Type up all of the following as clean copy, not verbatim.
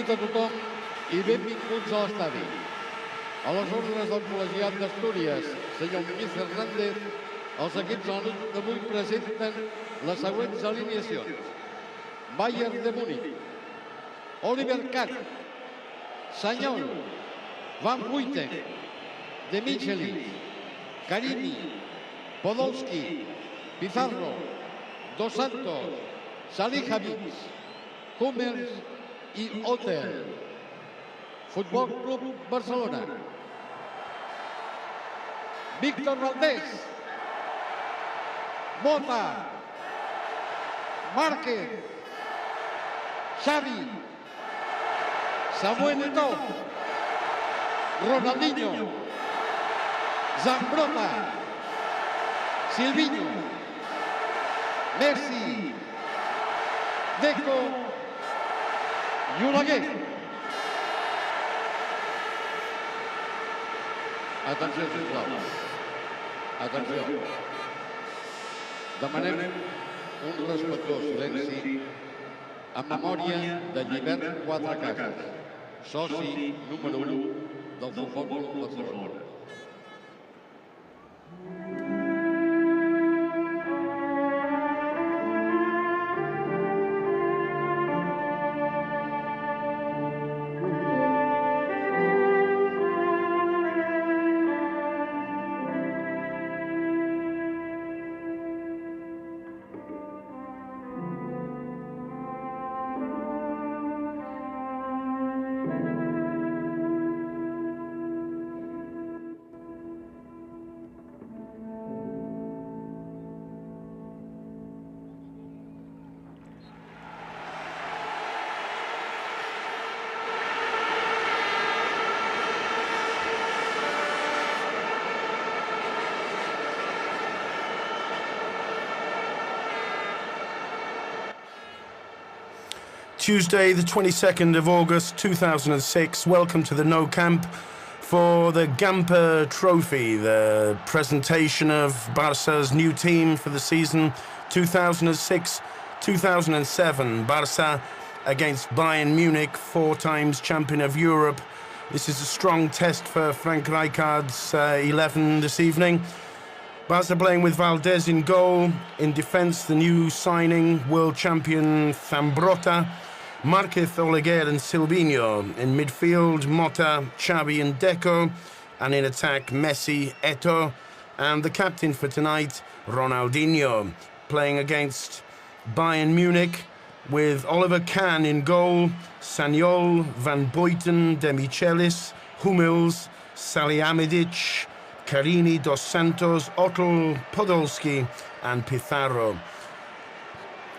nit a tothom i benvinguts a l'estadi. A les ordres del col·legiat d'Astúries, senyor Muñiz Hernández, els equips d'avui presenten les següents alineacions. Bayern de Múnich, Oliver Kahn, Sanyol, Van Buiten, De Michelis, Karimi, Podolski, Pizarro, Dos Santos, Salihamidzic, Hummels i Hotel. Futbol Club Barcelona. Víctor Valdés, Mota, Márquez, Xavi, Samuel Eto'o, Ronaldinho, Zambrota, Silvinho, Messi, Deco i Oleguer. Atenció, sisplau. Atenció. Demanem un respectuós silenci en memòria de Llibert Quatre Cases, soci número 1 del Futbol Club Barcelona. Tuesday, the 22nd of August 2006. Welcome to the Nou Camp for the Gamper Trophy, the presentation of Barca's new team for the season 2006-2007. Barca against Bayern Munich, 4 times champion of Europe. This is a strong test for Frank Rijkaard's 11 this evening. Barca playing with Valdés in goal. In defence, the new signing, world champion Zambrota, Márquez, Oleguer and Silvinho. In midfield, Mota, Xavi and Deco. And in attack, Messi, Eto'o. And the captain for tonight, Ronaldinho. Playing against Bayern Munich with Oliver Kahn in goal, Sanyol, Van Buiten, De Michelis, Hummels, Salihamidzic, Karimi, Dos Santos, Hotel, Podolski and Pizarro.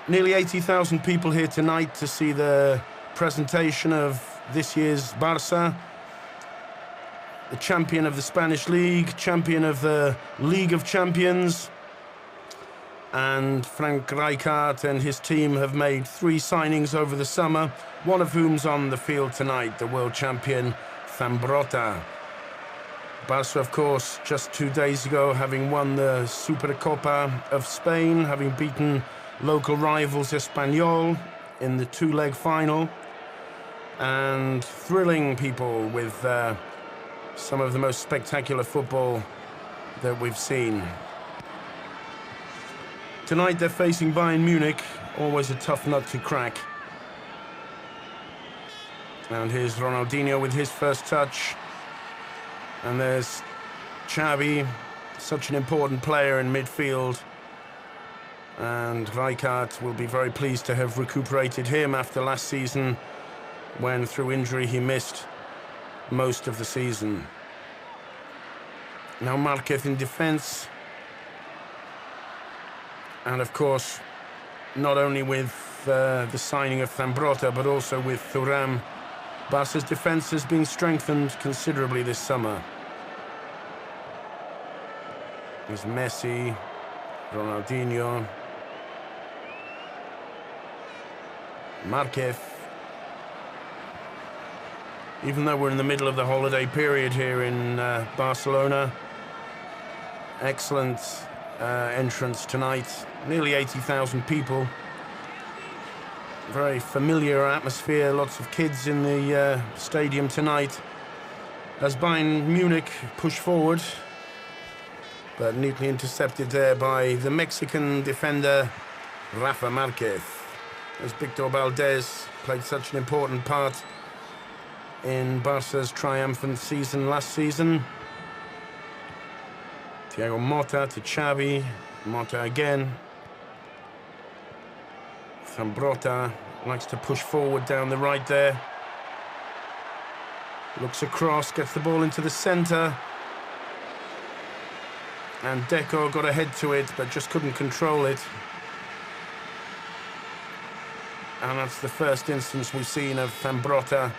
Nearly 80,000 people here tonight to see the presentation of this year's Barca, the champion of the Spanish League, champion of the League of Champions. And Frank Rijkaard and his team have made 3 signings over the summer, one of whom's on the field tonight, the world champion Zambrota. Barca, of course, just 2 days ago, having won the Supercopa of Spain, having beaten local rivals Espanyol in the 2-leg final, and thrilling people with some of the most spectacular football that we've seen. Tonight they're facing Bayern Munich, always a tough nut to crack. And here's Ronaldinho with his first touch. And there's Xavi, such an important player in midfield. And Rijkaard will be very pleased to have recuperated him after last season, when through injury he missed most of the season. Now Márquez in defence. And of course, not only with the signing of Zambrota, but also with Thuram, Barca's defence has been strengthened considerably this summer. There's Messi, Ronaldinho, Márquez. Even though we're in the middle of the holiday period here in Barcelona, excellent entrance tonight. Nearly 80,000 people. Very familiar atmosphere, lots of kids in the stadium tonight as Bayern Munich push forward, but neatly intercepted there by the Mexican defender Rafa Marquez. As Victor Valdez played such an important part in Barca's triumphant season last season. Thiago Motta to Xavi, Motta again. Zambrotta likes to push forward down the right there. Looks across, gets the ball into the centre. And Deco got ahead to it, but just couldn't control it. And that's the first instance we've seen of Zambrotta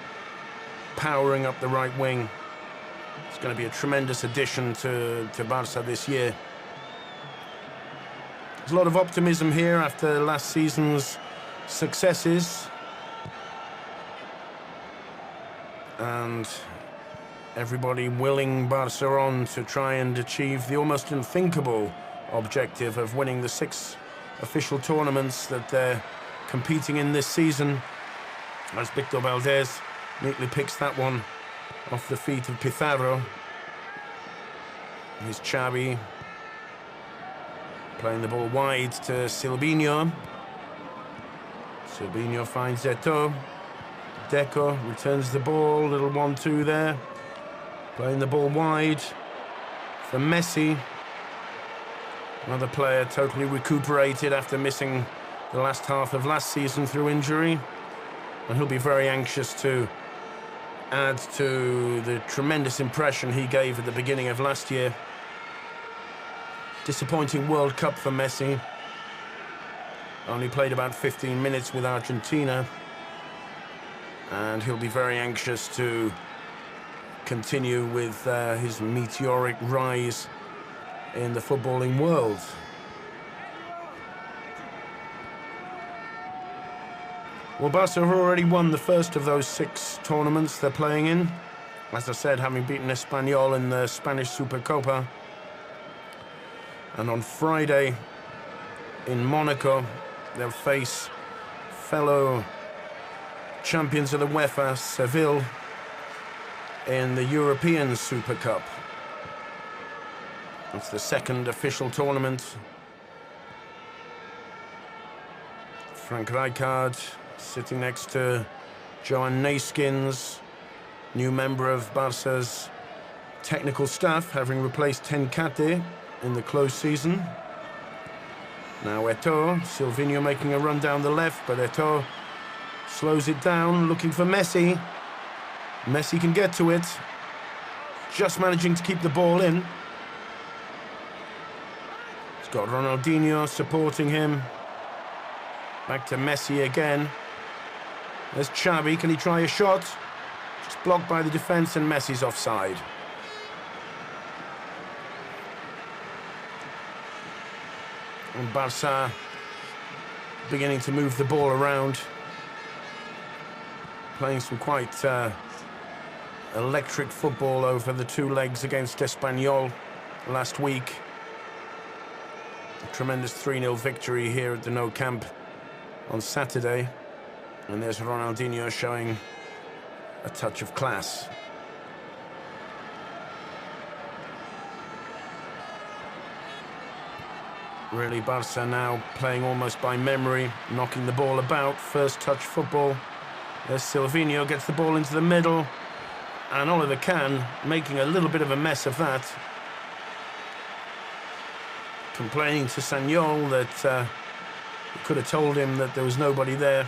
powering up the right wing. It's going to be a tremendous addition to Barca this year. There's a lot of optimism here after last season's successes. And everybody willing Barca on to try and achieve the almost unthinkable objective of winning the 6 official tournaments that they're competing in this season. As Victor Valdez neatly picks that one off the feet of Pizarro. Here's Xavi playing the ball wide to Silvinho. Silvinho finds Eto'o. Deco returns the ball, little 1-2 there. Playing the ball wide for Messi. Another player totally recuperated after missing the last half of last season through injury. And he'll be very anxious to add to the tremendous impression he gave at the beginning of last year. Disappointing World Cup for Messi. Only played about 15 minutes with Argentina. And he'll be very anxious to continue with his meteoric rise in the footballing world. Well, Barca have already won the first of those 6 tournaments they're playing in. As I said, having beaten Espanyol in the Spanish Supercopa. And on Friday in Monaco, they'll face fellow champions of the UEFA, Seville, in the European Super Cup. It's the 2nd official tournament. Frank Rijkaard sitting next to Johan Neyskins, new member of Barca's technical staff, having replaced Tenkate in the close season. Now Eto'o, Silvinho making a run down the left, but Eto'o slows it down, looking for Messi. Messi can get to it, just managing to keep the ball in. He's got Ronaldinho supporting him. Back to Messi again. There's Xavi, can he try a shot? Just blocked by the defence and Messi's offside. And Barca beginning to move the ball around. Playing some quite electric football over the 2 legs against Espanyol last week. A tremendous 3-0 victory here at the Nou Camp on Saturday. And there's Ronaldinho showing a touch of class. Really, Barca now playing almost by memory, knocking the ball about, first touch football. There's Silvinho, gets the ball into the middle, and Oliver Kahn making a little bit of a mess of that. Complaining to Sagnol that he could have told him that there was nobody there.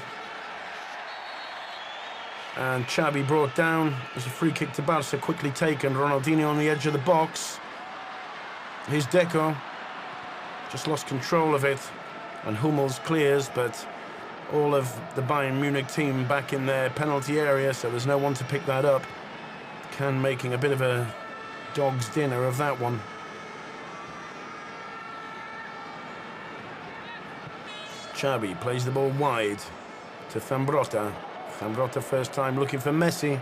And Xavi brought down. There's a free kick to Barca, quickly taken. Ronaldinho on the edge of the box. Here's Deco. Just lost control of it. And Hummels clears, but all of the Bayern Munich team back in their penalty area, so there's no one to pick that up. Kahn making a bit of a dog's dinner of that one. Xavi plays the ball wide to Zambrotta. Zambrotta first time looking for Messi.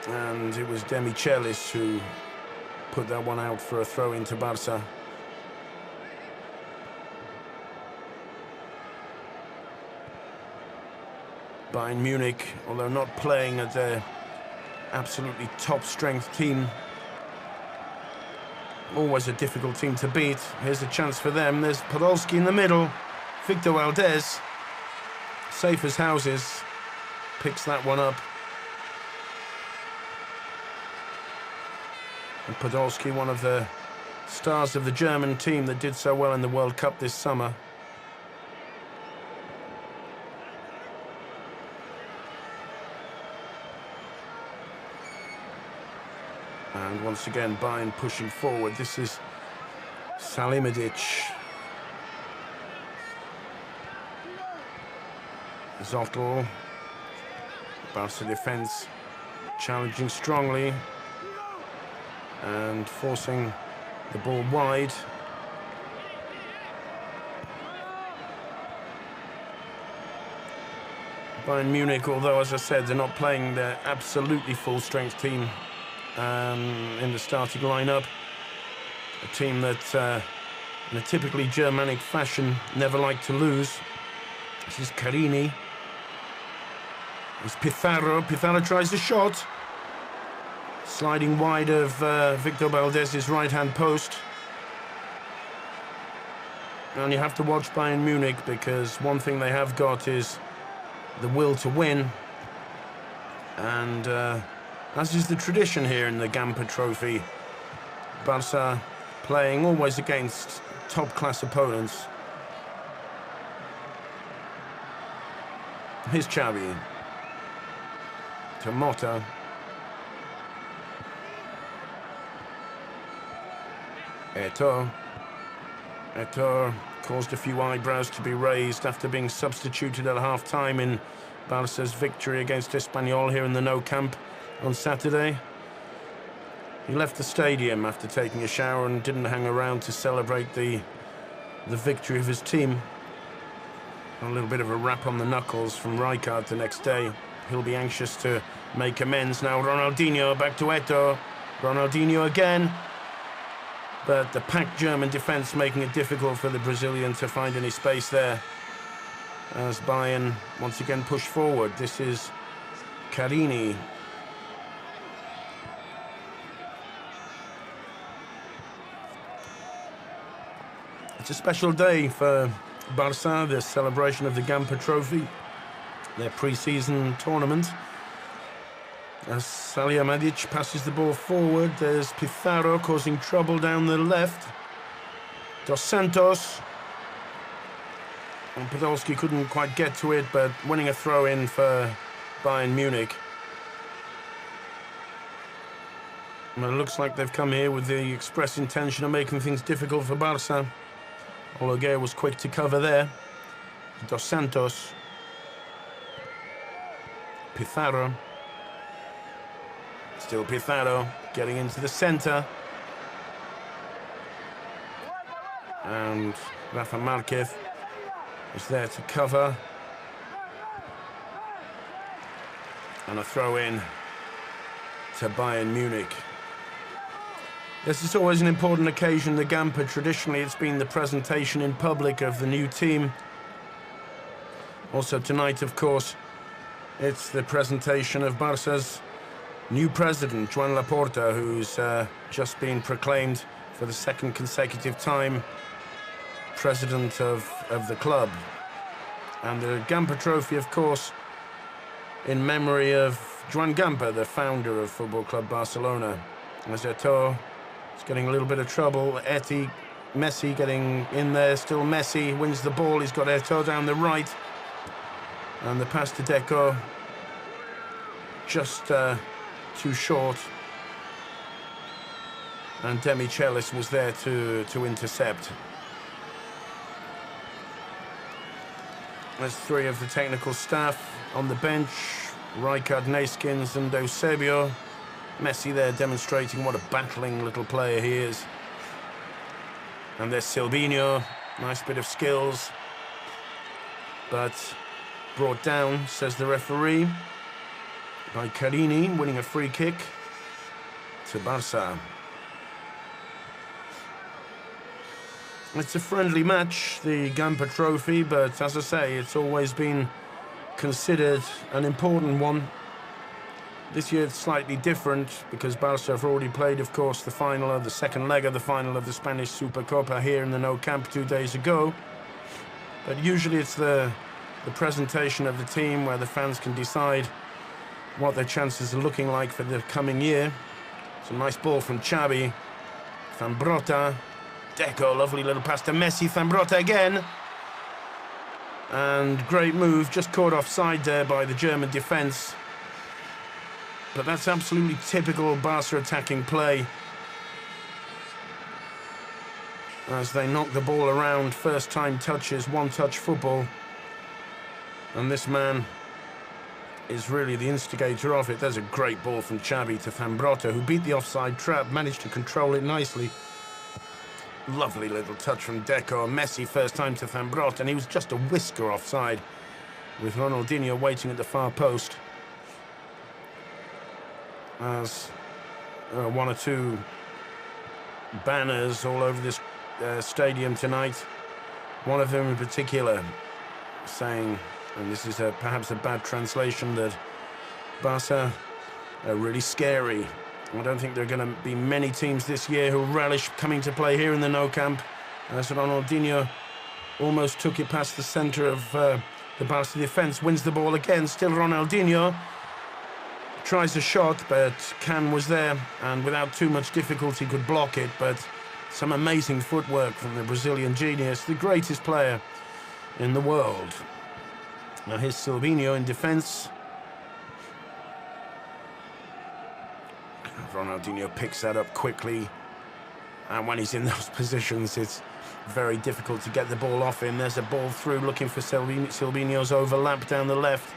And it was Demichelis who put that one out for a throw into Barca. Bayern Munich, although not playing as their absolutely top strength team, always a difficult team to beat. Here's a chance for them. There's Podolski in the middle. Victor Valdez, safe as houses, picks that one up. And Podolski, one of the stars of the German team that did so well in the World Cup this summer. And once again, Bayern pushing forward. This is Salimidic. Zotl. Barca defense challenging strongly and forcing the ball wide. Bayern Munich, although, as I said, they're not playing their absolutely full-strength team in the starting lineup. A team that, in a typically Germanic fashion, never like to lose. This is Carini. It's Pizarro. Pizarro tries the shot. Sliding wide of Victor Valdez's right-hand post. And you have to watch Bayern Munich, because one thing they have got is the will to win. And as is the tradition here in the Gamper Trophy, Barca playing always against top-class opponents. Here's Chave. To Mota. Eto'o caused a few eyebrows to be raised after being substituted at half-time in Barca's victory against Espanyol here in the Nou Camp on Saturday. He left the stadium after taking a shower and didn't hang around to celebrate the victory of his team. A little bit of a rap on the knuckles from Rijkaard the next day. He'll be anxious to make amends now. Ronaldinho back to Eto'o. Ronaldinho again. But the packed German defence making it difficult for the Brazilian to find any space there. As Bayern once again push forward. This is Carini. It's a special day for Barca, the celebration of the Gamper Trophy, their pre-season tournament. As Salimidic passes the ball forward, there's Pizarro causing trouble down the left. Dos Santos. And Podolski couldn't quite get to it, but winning a throw-in for Bayern Munich. And it looks like they've come here with the express intention of making things difficult for Barca. Olaguer was quick to cover there. Dos Santos. Pizarro. Still Pizarro getting into the centre. And Rafa Marquez is there to cover. And a throw in to Bayern Munich. This is always an important occasion, the Gamper. Traditionally, it's been the presentation in public of the new team. Also tonight, of course, it's the presentation of Barca's new president, Joan Laporta, who's just been proclaimed for the second consecutive time president of the club. And the Gamper Trophy, of course, in memory of Joan Gamper, the founder of Football Club Barcelona. As Eto'o is getting a little bit of trouble. Messi getting in there, still Messi wins the ball. He's got Eto'o down the right. And the pass to Deco, just too short. And Demichelis was there to intercept. There's three of the technical staff on the bench. Rijkaard, Neskins and Eusebio. Messi there demonstrating what a battling little player he is. And there's Silvinho, nice bit of skills. But brought down, says the referee, by Carini, winning a free kick to Barca. It's a friendly match, the Gamper Trophy, but as I say, it's always been considered an important one. This year it's slightly different because Barca have already played, of course, the final of the second leg of the final of the Spanish Supercopa here in the Nou Camp 2 days ago. But usually it's the presentation of the team where the fans can decide what their chances are looking like for the coming year. It's a nice ball from Xavi. Zambrotta. Deco, lovely little pass to Messi. Zambrotta again. And great move, just caught offside there by the German defence. But that's absolutely typical Barca attacking play. As they knock the ball around, first time touches, one-touch football. And this man is really the instigator of it. There's a great ball from Xavi to Zambrotta, who beat the offside trap, managed to control it nicely. Lovely little touch from Deco. Messi first time to Zambrotta, and he was just a whisker offside, with Ronaldinho waiting at the far post. As one or two banners all over this stadium tonight. One of them in particular saying, and this is perhaps a bad translation, that Barca are really scary. I don't think there are going to be many teams this year who relish coming to play here in the Nou Camp. As Ronaldinho almost took it past the centre of the Barca defence, wins the ball again, still Ronaldinho. Tries a shot, but Can was there, and without too much difficulty could block it, but some amazing footwork from the Brazilian genius, the greatest player in the world. Now here's Silvinho in defence. Ronaldinho picks that up quickly, and when he's in those positions, it's very difficult to get the ball off him. There's a ball through, looking for Silvinho's overlap down the left.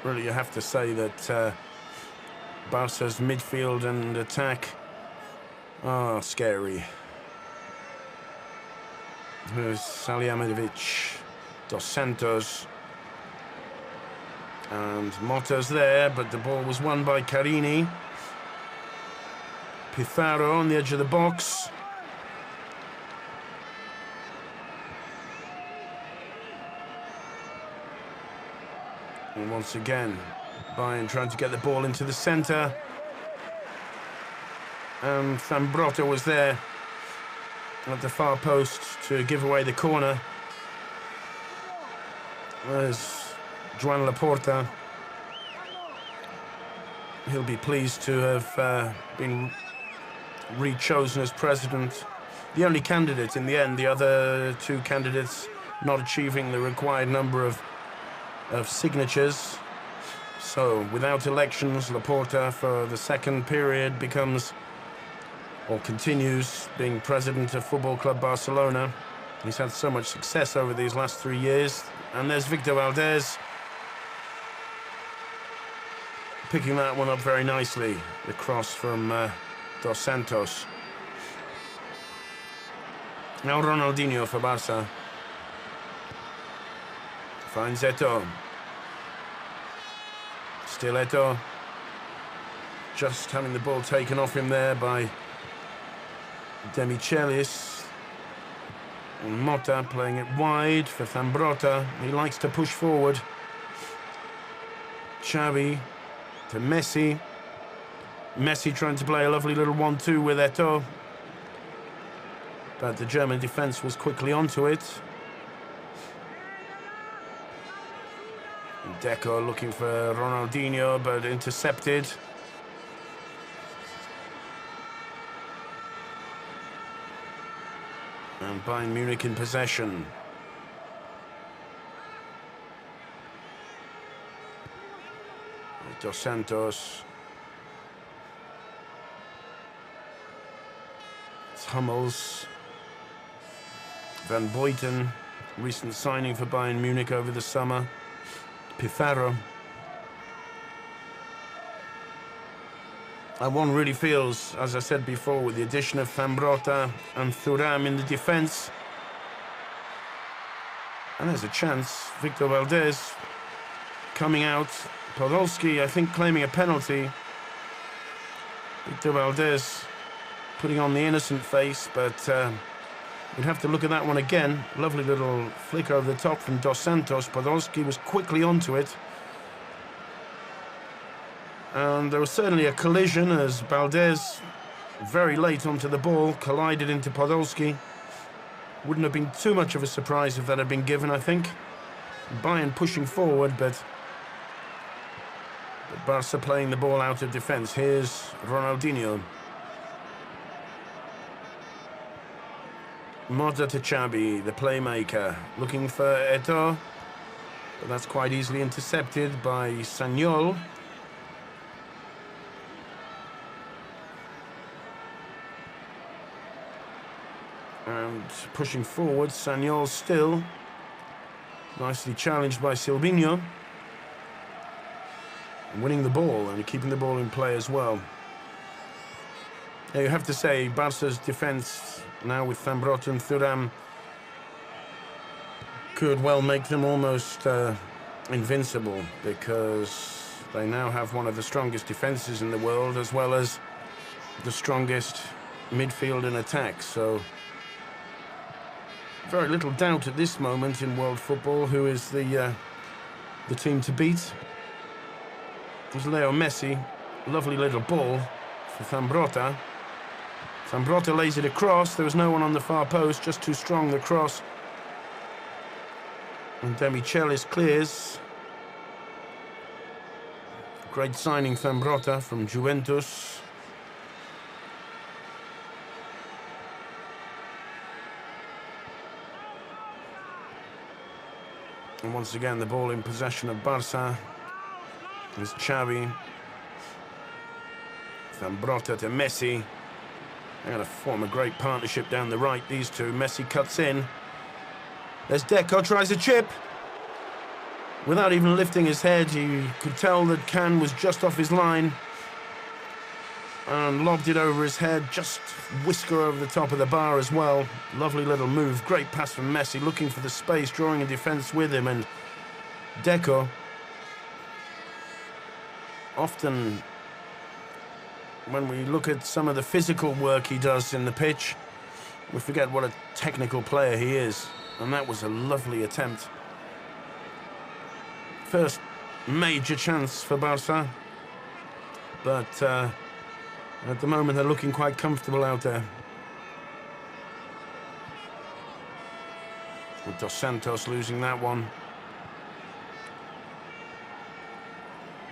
Really, you have to say that Barca's midfield and attack are scary. There's Salihamidzic, Dos Santos, and Motta's there, but the ball was won by Carini. Pizarro on the edge of the box. And once again, Bayern trying to get the ball into the centre. And Zambrotta was there at the far post to give away the corner. There's Joan Laporta. He'll be pleased to have been re-chosen as president. The only candidate in the end, the other two candidates not achieving the required number of signatures. So without elections, Laporta for the second period becomes, or continues, being president of Football Club Barcelona. He's had so much success over these last 3 years. And there's Victor Valdés picking that one up very nicely. The cross from Dos Santos. Now Ronaldinho for Barca. Finds Eto'o. Still Eto'o. Just having the ball taken off him there by Demichelis. And Motta playing it wide for Zambrotta. He likes to push forward. Xavi to Messi. Messi trying to play a lovely little 1-2 with Eto'o. But the German defence was quickly onto it. Deco looking for Ronaldinho, but intercepted. And Bayern Munich in possession. Dos Santos. It's Hummels. Van Buiten, recent signing for Bayern Munich over the summer. Pizarro. And one really feels, as I said before, with the addition of Zambrotta and Thuram in the defence. And there's a chance. Victor Valdés coming out. Podolski, I think, claiming a penalty. Victor Valdés putting on the innocent face, but We'd have to look at that one again. Lovely little flick over the top from Dos Santos. Podolski was quickly onto it. And there was certainly a collision as Valdez, very late onto the ball, collided into Podolski. Wouldn't have been too much of a surprise if that had been given, I think. Bayern pushing forward, but Barca playing the ball out of defence. Here's Ronaldinho. Mota to Chave, the playmaker, looking for Eto'o, but that's quite easily intercepted by Sagnol. And pushing forward, Sagnol still. Nicely challenged by Silvinho. Winning the ball and keeping the ball in play as well. Yeah, you have to say, Barca's defence now with Zambrotta and Thuram could well make them almost invincible, because they now have one of the strongest defences in the world, as well as the strongest midfield and attack. So very little doubt at this moment in world football who is the team to beat. There's Leo Messi. Lovely little ball for Zambrotta. Zambrotta lays it across. There was no one on the far post, just too strong the cross. And Demichelis clears. Great signing, Zambrotta from Juventus. And once again, the ball in possession of Barca. There's Xavi. Zambrotta to Messi. They're going to form a great partnership down the right, these two. Messi cuts in. There's Deco, tries a chip. Without even lifting his head, he could tell that Can was just off his line. And lobbed it over his head, just whisker over the top of the bar as well. Lovely little move, great pass from Messi, looking for the space, drawing a defence with him. And Deco, often when we look at some of the physical work he does in the pitch, we forget what a technical player he is. And that was a lovely attempt. First major chance for Barca. But at the moment they're looking quite comfortable out there. With Dos Santos losing that one.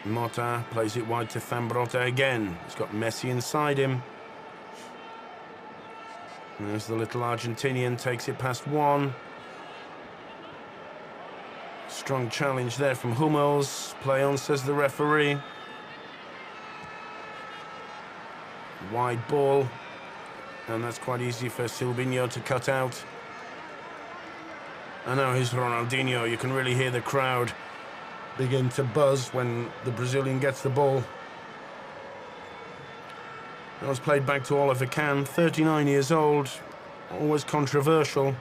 Mota plays it wide to Zambrotta again. He's got Messi inside him. And there's the little Argentinian, takes it past one. Strong challenge there from Hummels. Play on, says the referee. Wide ball. And that's quite easy for Silvinho to cut out. And now here's Ronaldinho. You can really hear the crowd begin to buzz when the Brazilian gets the ball. That was played back to Oliver Kahn, 39 years old, always controversial.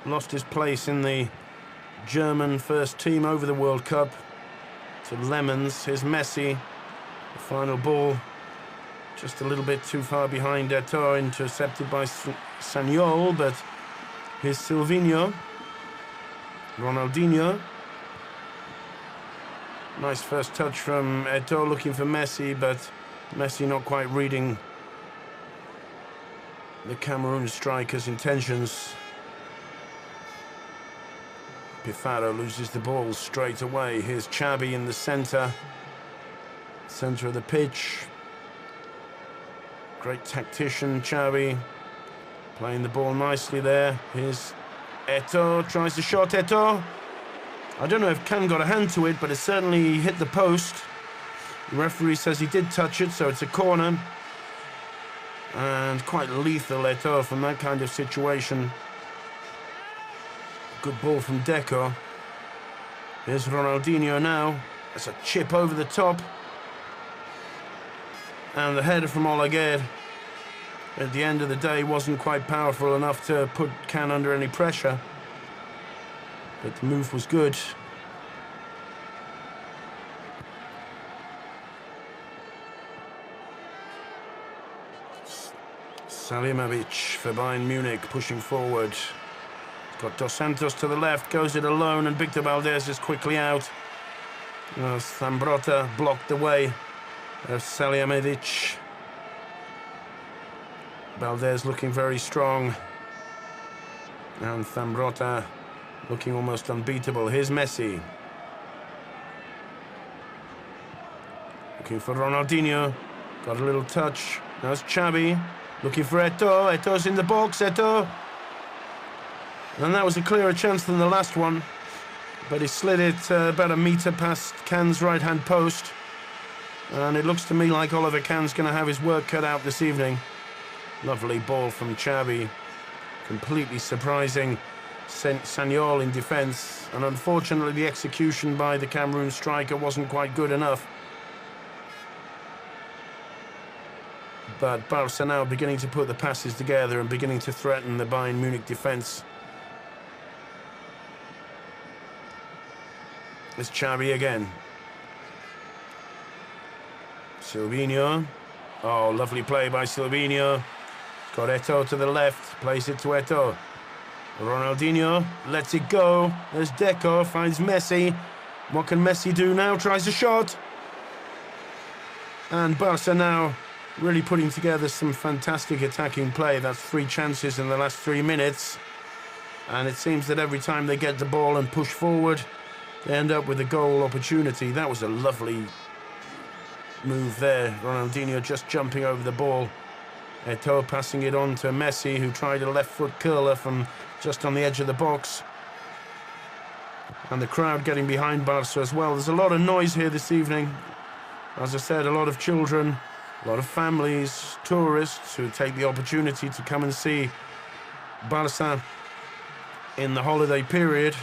Lost his place in the German first team over the World Cup to Lemons. Here's Messi, the final ball just a little bit too far behind Eto'o, intercepted by Sagnol, but here's Silvinho. Ronaldinho. Nice first touch from Eto'o, looking for Messi, but Messi not quite reading the Cameroon striker's intentions. Pizarro loses the ball straight away. Here's Xavi in the centre of the pitch. Great tactician, Xavi, playing the ball nicely there. Here's Eto'o, tries the shot, Eto'o. I don't know if Can got a hand to it, but it certainly hit the post. The referee says he did touch it, so it's a corner. And quite lethal, Eto'o, from that kind of situation. Good ball from Deco. Here's Ronaldinho now. That's a chip over the top. And the header from Olaguer, at the end of the day, wasn't quite powerful enough to put Can under any pressure. But the move was good. Salihamidzic for Bayern Munich, pushing forward. He's got Dos Santos to the left, goes it alone, and Victor Valdez is quickly out. Zambrotta blocked the way of Salihamidzic. Valdez looking very strong. And Zambrotta looking almost unbeatable. Here's Messi. Looking for Ronaldinho. Got a little touch. Now it's Xavi. Looking for Eto'o. Eto'o's in the box. Eto'o. And that was a clearer chance than the last one. But he slid it about a metre past Can's right-hand post. And it looks to me like Oliver Can's going to have his work cut out this evening. Lovely ball from Xavi. Completely surprising Sanyol in defence. And unfortunately, the execution by the Cameroon striker wasn't quite good enough. But Barca now beginning to put the passes together and beginning to threaten the Bayern Munich defence. It's Xavi again. Silvinho. Oh, lovely play by Silvinho. Got Eto'o to the left. Plays it to Eto'o. Ronaldinho lets it go. There's Deco. Finds Messi. What can Messi do now? Tries a shot. And Barca now really putting together some fantastic attacking play. That's 3 chances in the last 3 minutes. And it seems that every time they get the ball and push forward, they end up with a goal opportunity. That was a lovely move there. Ronaldinho just jumping over the ball. Eto'o passing it on to Messi, who tried a left-foot curler from just on the edge of the box. And the crowd getting behind Barca as well. There's a lot of noise here this evening. As I said, a lot of children, a lot of families, tourists who take the opportunity to come and see Barca in the holiday period.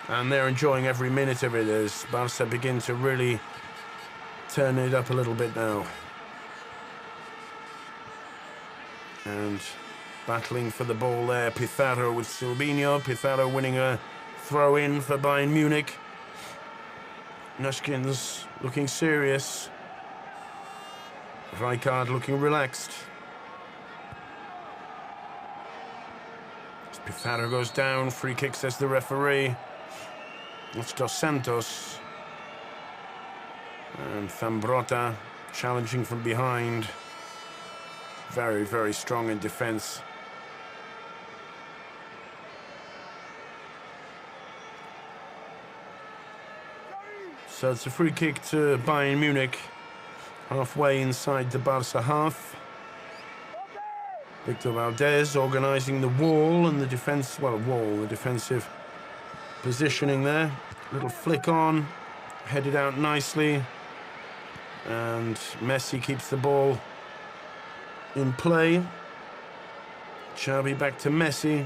And they're enjoying every minute of it as Barca begin to really turn it up a little bit now. And battling for the ball there, Pizarro with Silvinho. Pizarro winning a throw-in for Bayern Munich. Nushkin's looking serious. Rijkaard looking relaxed. As Pizarro goes down, free kick says the referee. It's Dos Santos. And Zambrotta challenging from behind. Very, very strong in defence. So it's a free kick to Bayern Munich. Halfway inside the Barca half. Victor Valdez organising the wall and the defence, well, the defensive positioning there. Little flick on, headed out nicely. And Messi keeps the ball in play. Xavi back to Messi.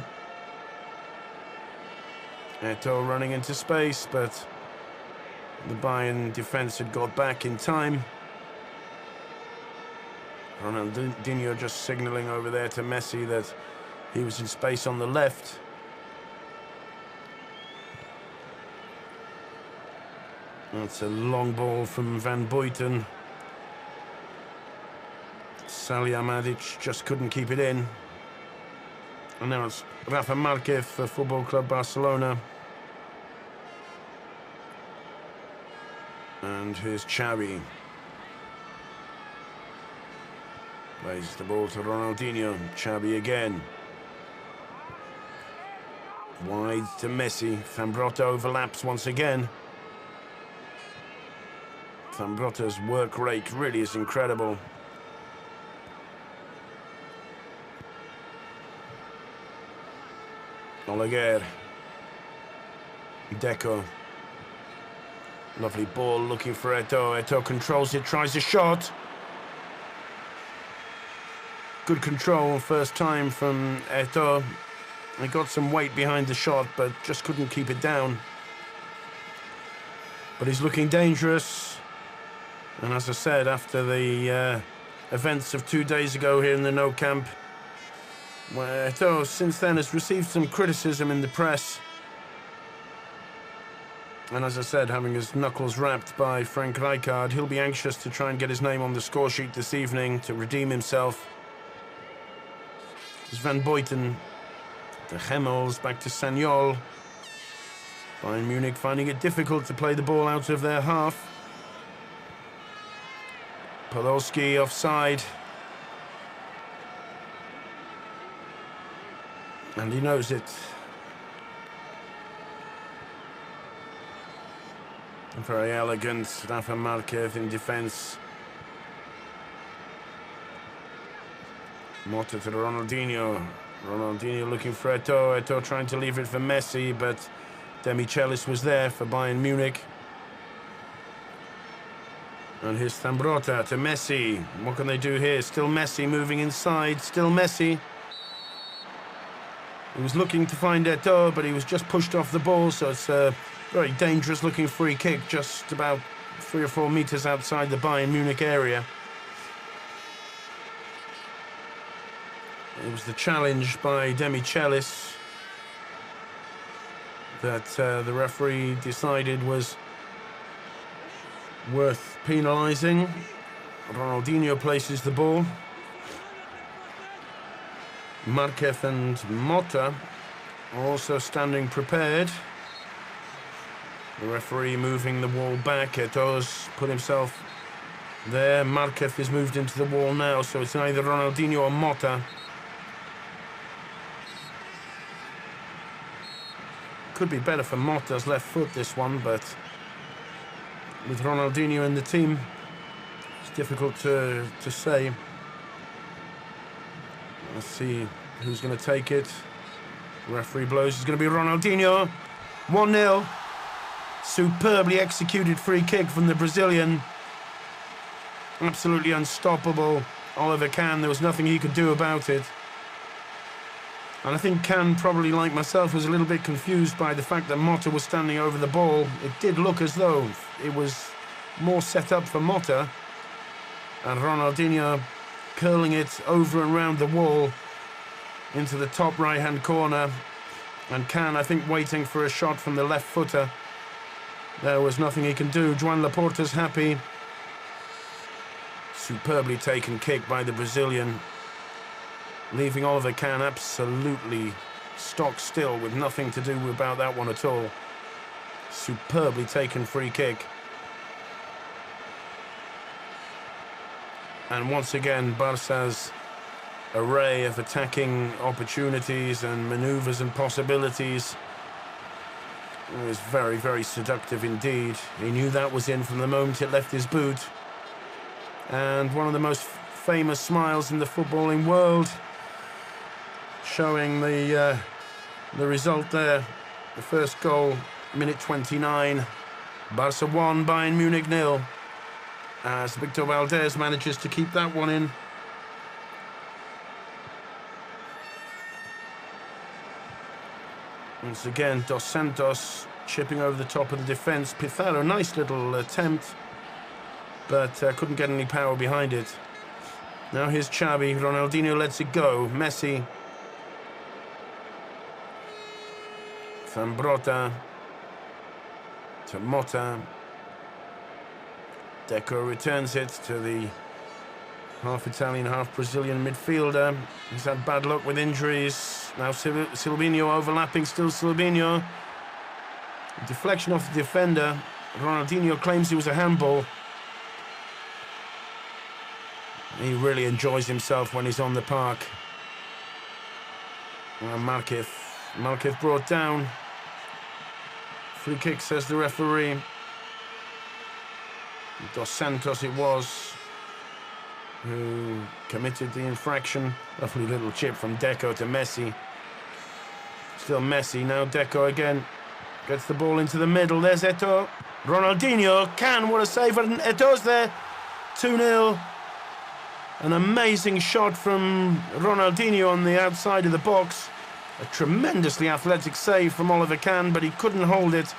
Eto'o running into space, but the Bayern defence had got back in time. Ronaldinho just signalling over there to Messi that he was in space on the left. That's a long ball from Van Buiten. Salihamidzic just couldn't keep it in. And now it's Rafa Marquez for Football Club Barcelona. And here's Xavi. Plays the ball to Ronaldinho. Xavi again. Wide to Messi. Zambrotta overlaps once again. Zambrotta's work rate really is incredible. Oleguer. Deco. Lovely ball looking for Eto'o. Eto'o controls it, tries a shot. Good control first time from Eto'o. He got some weight behind the shot, but just couldn't keep it down. But he's looking dangerous. And as I said, after the events of 2 days ago here in the Nou Camp, where Eto'o since then has received some criticism in the press. And as I said, having his knuckles wrapped by Frank Rijkaard, he'll be anxious to try and get his name on the score sheet this evening to redeem himself. It's Van Buiten. The Hemmels back to Sanyol. Bayern Munich finding it difficult to play the ball out of their half. Podolski offside. And he knows it. Very elegant. Rafa Marquez in defence. Mota to Ronaldinho. Ronaldinho looking for Eto'o. Eto'o trying to leave it for Messi, but Demichelis was there for Bayern Munich. And here's Zambrotta to Messi. What can they do here? Still Messi moving inside. Still Messi. He was looking to find Eto'o, but he was just pushed off the ball, so it's a very dangerous looking free kick, just about 3 or 4 meters outside the Bayern Munich area. It was the challenge by Demichelis that the referee decided was worth penalising. Ronaldinho places the ball. Marquez and Mota are also standing prepared. The referee moving the wall back. Eto'o's put himself there. Marquez is moved into the wall now, so it's either Ronaldinho or Mota. Could be better for Mota's left foot, this one, but with Ronaldinho in the team, it's difficult to say. Let's see who's going to take it. The referee blows. It's going to be Ronaldinho. 1-0. Superbly executed free kick from the Brazilian. Absolutely unstoppable. Oliver Kahn, there was nothing he could do about it. And I think Kahn, probably like myself, was a little bit confused by the fact that Mota was standing over the ball. It did look as though it was more set up for Mota. And Ronaldinho curling it over and round the wall into the top right-hand corner. And Kahn, I think, waiting for a shot from the left footer. There was nothing he can do. Joan Laporta's happy. Superbly taken kick by the Brazilian, leaving Oliver Kahn absolutely stock still with nothing to do about that one at all. Superbly taken free kick. And once again, Barca's array of attacking opportunities and manoeuvres and possibilities was very, very seductive indeed. He knew that was in from the moment it left his boot. And one of the most famous smiles in the footballing world, showing the result there. The first goal, minute 29. Barca 1, Bayern Munich 0. As Victor Valdez manages to keep that one in. Once again, Dos Santos chipping over the top of the defence. Pizarro, nice little attempt, but couldn't get any power behind it. Now here's Xavi. Ronaldinho lets it go. Messi. Zambrotta to Mota. Deco returns it to the half Italian, half Brazilian midfielder. He's had bad luck with injuries. Now Silvinho overlapping, still Silvinho. Deflection off the defender. Ronaldinho claims he was a handball. He really enjoys himself when he's on the park. Well, Marquez brought down. Free kick, says the referee. Dos Santos it was who committed the infraction. Lovely little chip from Deco to Messi. Still Messi, now Deco again. Gets the ball into the middle, there's Eto'o. Ronaldinho, what a save, and Eto'o's there. 2-0. An amazing shot from Ronaldinho on the outside of the box. A tremendously athletic save from Oliver Kahn, but he couldn't hold it.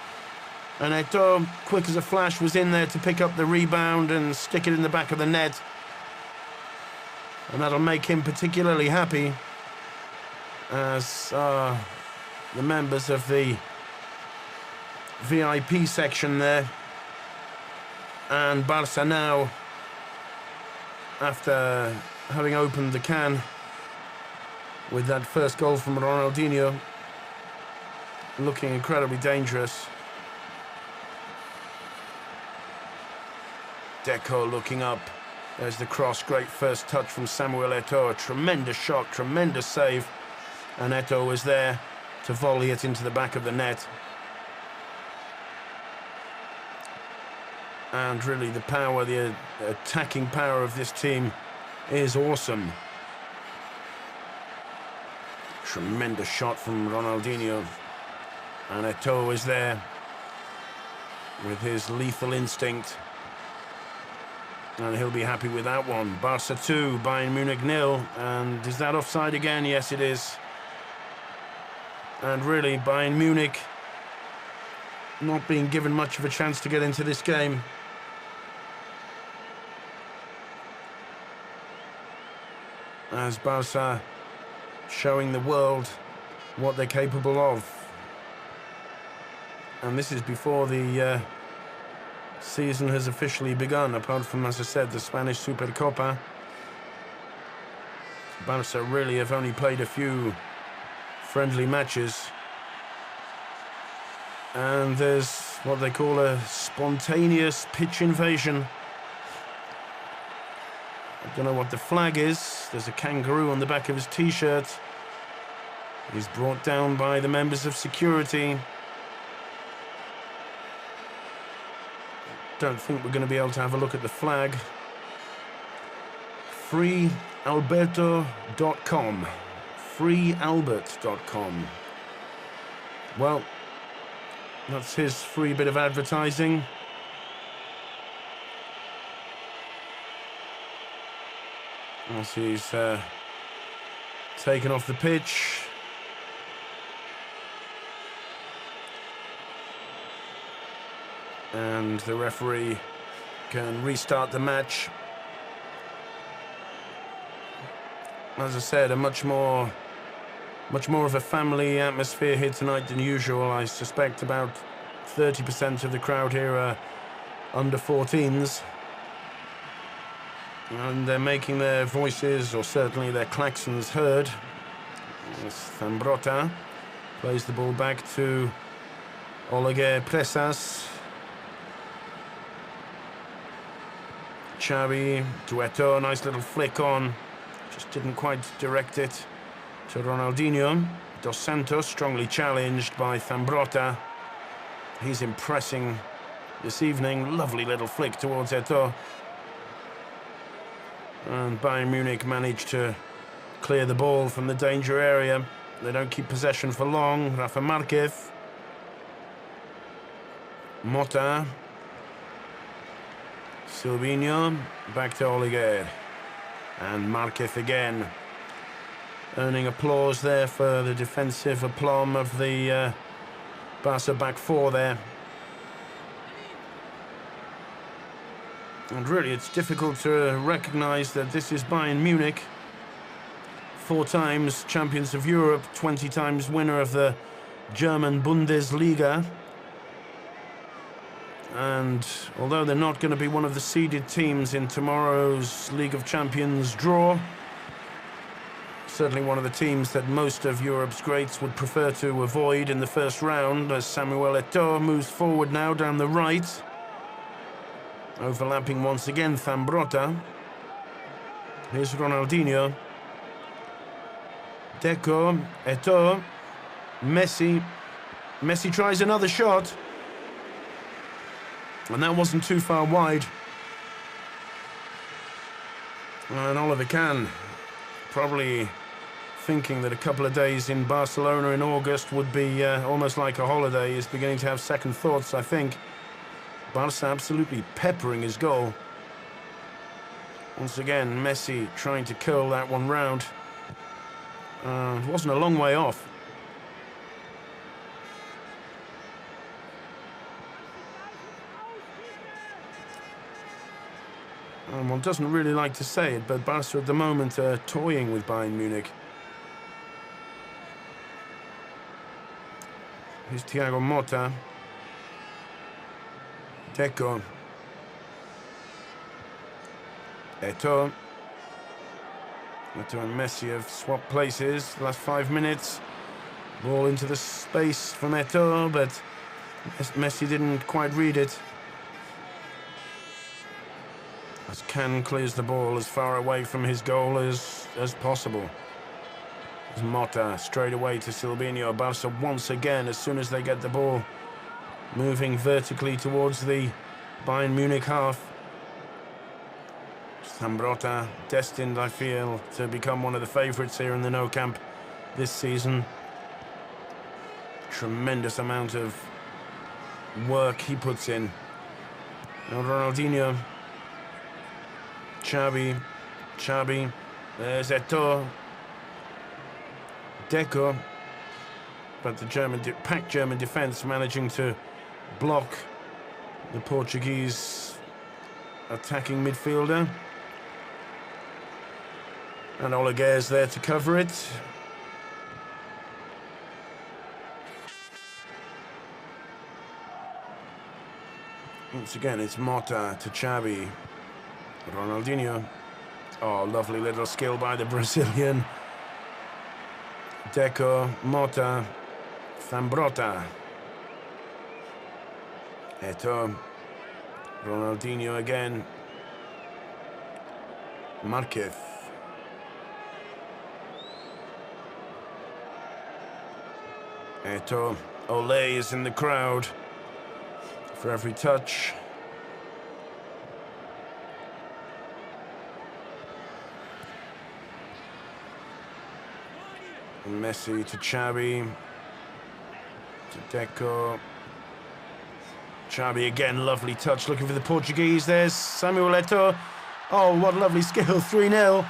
And Eto'o, quick as a flash, was in there to pick up the rebound and stick it in the back of the net. And that'll make him particularly happy, as the members of the VIP section there. And Barca now, after having opened the can, with that first goal from Ronaldinho, looking incredibly dangerous. Deco looking up. There's the cross. Great first touch from Samuel Eto'o. A tremendous shot, tremendous save. And Eto'o was there to volley it into the back of the net. And really the power, the attacking power of this team is awesome. Tremendous shot from Ronaldinho. And Eto'o is there with his lethal instinct. And he'll be happy with that one. Barca 2, Bayern Munich 0. And is that offside again? Yes, it is. And really, Bayern Munich not being given much of a chance to get into this game. As Barca showing the world what they're capable of. And this is before the season has officially begun, apart from, as I said, the Spanish Supercopa. Barca really have only played a few friendly matches. And there's what they call a spontaneous pitch invasion. I don't know what the flag is. There's a kangaroo on the back of his t-shirt. He's brought down by the members of security. Don't think we're going to be able to have a look at the flag. freealberto.com. freealbert.com. Well, that's his free bit of advertising. As he's taken off the pitch. And the referee can restart the match. As I said, a much more of a family atmosphere here tonight than usual. I suspect about 30% of the crowd here are under 14s. And they're making their voices, or certainly their klaxons, heard. As Zambrotta plays the ball back to Oleguer Presas. Chave to Eto'o, nice little flick on. Just didn't quite direct it to Ronaldinho. Dos Santos strongly challenged by Zambrotta. He's impressing this evening. Lovely little flick towards Eto'o. And Bayern Munich managed to clear the ball from the danger area. They don't keep possession for long. Rafa Marquez. Mota. Silvinho. Back to Oleguer. And Marquez again. Earning applause there for the defensive aplomb of the Barca back four there. And really, it's difficult to recognise that this is Bayern Munich. 4 times champions of Europe, 20 times winner of the German Bundesliga. And although they're not going to be one of the seeded teams in tomorrow's League of Champions draw, certainly one of the teams that most of Europe's greats would prefer to avoid in the first round, as Samuel Eto'o moves forward now down the right. Overlapping once again, Zambrotta. Here's Ronaldinho. Deco, Eto'o, Messi. Messi tries another shot. And that wasn't too far wide. And Oliver Kahn, probably thinking that a couple of days in Barcelona in August would be almost like a holiday, is beginning to have second thoughts, I think. Barca absolutely peppering his goal. Once again, Messi trying to curl that one round. It wasn't a long way off. And one doesn't really like to say it, but Barca at the moment are toying with Bayern Munich. Here's Thiago Motta. Deco. Eto'o. Eto'o and Messi have swapped places the last 5 minutes. Ball into the space from Eto'o, but Messi didn't quite read it. As Can clears the ball as far away from his goal as possible. As Mota straight away to Silvinho. Barca once again, as soon as they get the ball, moving vertically towards the Bayern Munich half. Zambrotta, destined, I feel, to become one of the favourites here in the Nou Camp this season. Tremendous amount of work he puts in. Now Ronaldinho. Xavi. There's Eto'o. Deco. But the packed German defence managing to block the Portuguese attacking midfielder. And Oleguer's there to cover it. Once again, it's Mota to Xavi. Ronaldinho. Oh, lovely little skill by the Brazilian. Deco, Mota, Zambrotta. Eto'o. Ronaldinho again. Marquez. Eto'o. Ole is in the crowd for every touch. Messi to Xavi. To Deco. Xavi again, lovely touch, looking for the Portuguese. There's Samuel Eto'o. Oh, what a lovely skill, 3-0.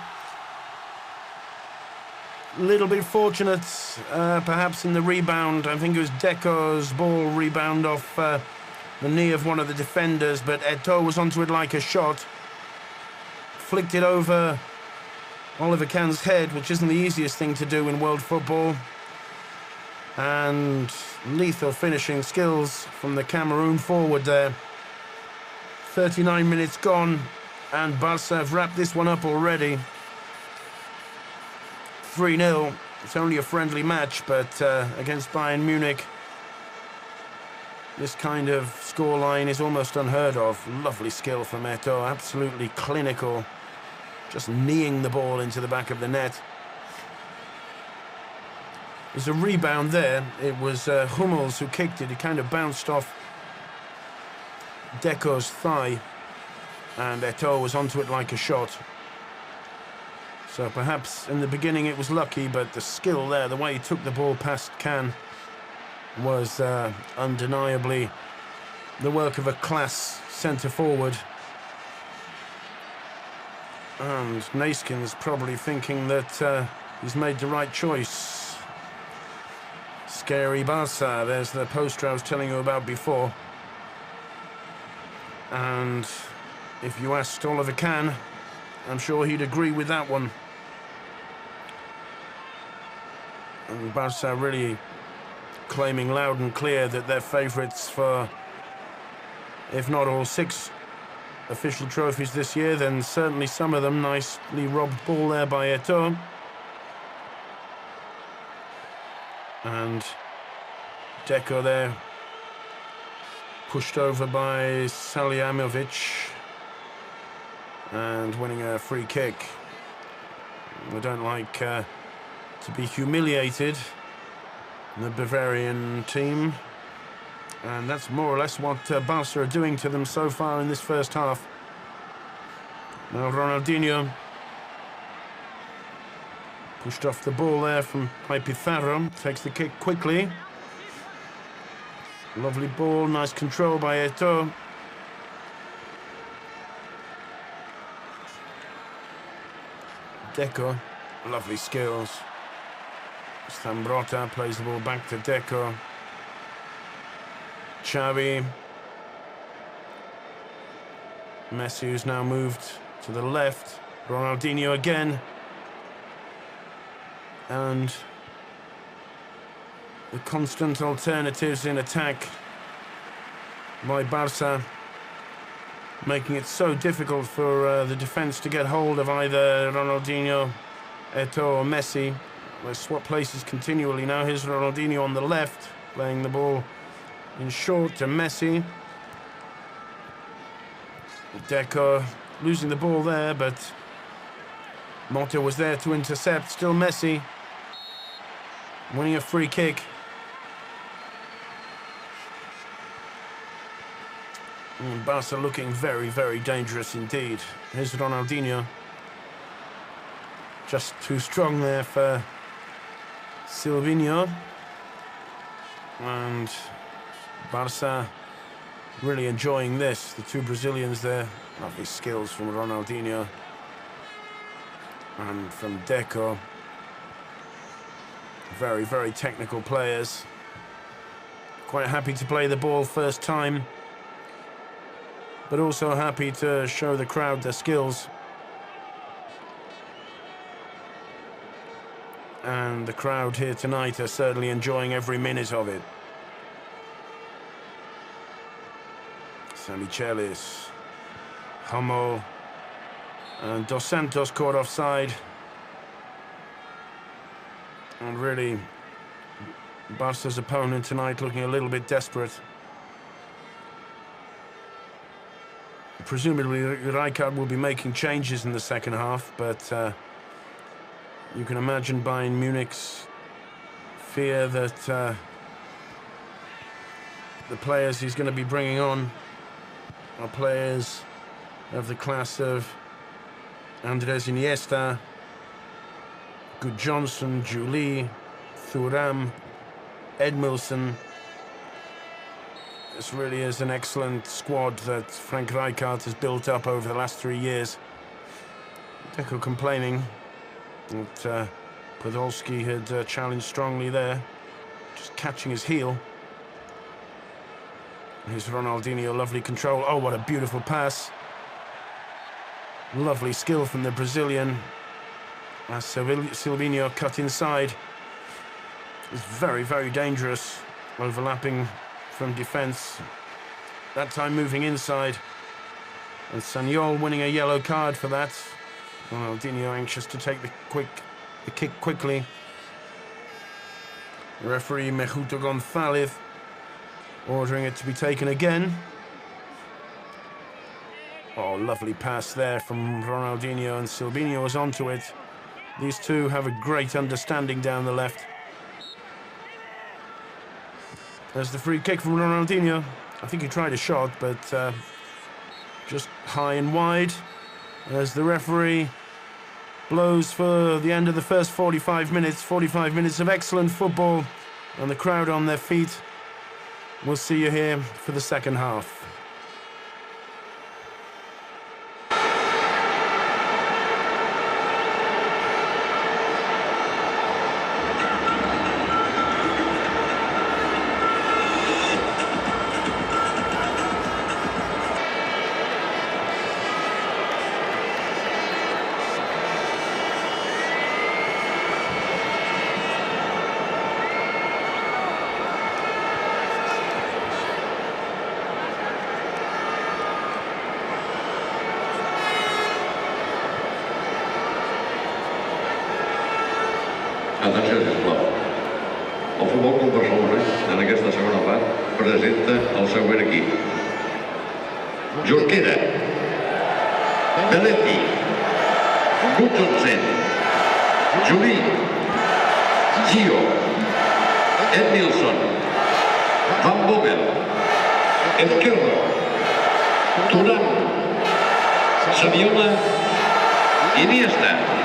Little bit fortunate, perhaps in the rebound. I think it was Deco's ball rebound off the knee of one of the defenders, but Eto'o was onto it like a shot. Flicked it over Oliver Kahn's head, which isn't the easiest thing to do in world football. And lethal finishing skills from the Cameroon forward there. 39 minutes gone, and Barca have wrapped this one up already. 3-0. It's only a friendly match, but against Bayern Munich, this kind of scoreline is almost unheard of. Lovely skill from Eto'o, absolutely clinical. Just kneeing the ball into the back of the net. There's a rebound there. It was Hummels who kicked it. It kind of bounced off Deco's thigh, and Eto'o was onto it like a shot. So perhaps in the beginning it was lucky, but the skill there, the way he took the ball past Can, was undeniably the work of a class centre-forward. And Naiskin's probably thinking that he's made the right choice. Scary Barca. There's the poster I was telling you about before. And if you asked Oliver Kahn, I'm sure he'd agree with that one. And Barca really claiming loud and clear that they're favourites for, if not all 6 official trophies this year, then certainly some of them. Nicely robbed ball there by Eto'o. And Deco there, pushed over by Salihamidzic, and winning a free kick. We don't like to be humiliated, the Bavarian team, and that's more or less what Barca are doing to them so far in this first half. Now Ronaldinho pushed off the ball there from Pizarro, takes the kick quickly. Lovely ball, nice control by Eto'o. Deco, lovely skills. Zambrotta plays the ball back to Deco. Xavi. Messi, who's now moved to the left. Ronaldinho again. And the constant alternatives in attack by Barca, making it so difficult for the defence to get hold of either Ronaldinho Eto'o or Messi. They swap places continually now. Here's Ronaldinho on the left, playing the ball in short to Messi. Deco losing the ball there, but Mota was there to intercept. Still Messi winning a free kick. And Barca looking very, very dangerous indeed. Here's Ronaldinho. Just too strong there for Silvinho. And Barca really enjoying this. The two Brazilians there. Lovely skills from Ronaldinho and from Deco. Very, very technical players. Quite happy to play the ball first time, but also happy to show the crowd their skills. And the crowd here tonight are certainly enjoying every minute of it. Samichelis, Homo, and Dos Santos caught offside. And really, Barca's opponent tonight looking a little bit desperate. Presumably, Rijkaard will be making changes in the second half, but you can imagine Bayern Munich's fear that the players he's going to be bringing on are players of the class of Andres Iniesta, Good Johnson, Juli, Thuram, Edmilson. This really is an excellent squad that Frank Rijkaard has built up over the last 3 years. Deco complaining that Podolski had challenged strongly there, just catching his heel. Here's Ronaldinho, lovely control. Oh, what a beautiful pass. Lovely skill from the Brazilian. As Silvinho cut inside. It's very, very dangerous, overlapping from defence. That time moving inside. And Sanyol winning a yellow card for that. Ronaldinho anxious to take the kick quickly. The referee Mejuto González ordering it to be taken again. Oh, lovely pass there from Ronaldinho, and Silvinho was onto it. These two have a great understanding down the left. There's the free kick from Ronaldinho. I think he tried a shot, but just high and wide. As the referee blows for the end of the first 45 minutes. 45 minutes of excellent football, and the crowd on their feet. We'll see you here for the second half. Atenció, sisplau. El Futbol Club Barcelona, en aquesta segona part, presenta el següent equip. Jorquera, Belletti, Gudjonsen, Juli, Gio, Edmilson, Van Bommel, Ezquerro, Thuram, Saviola, Iniesta.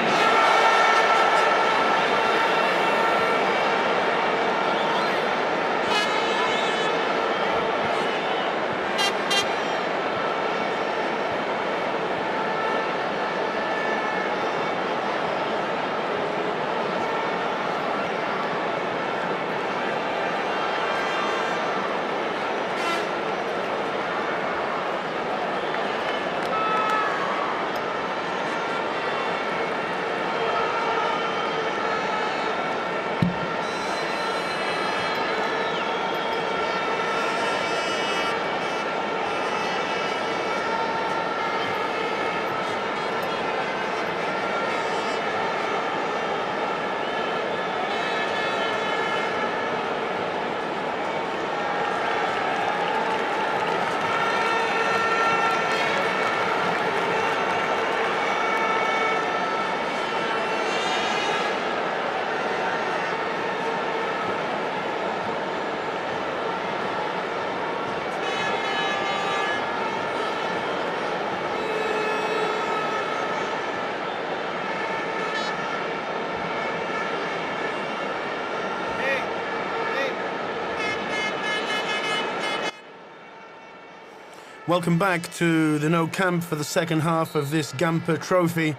Welcome back to the Nou Camp for the second half of this Gamper Trophy.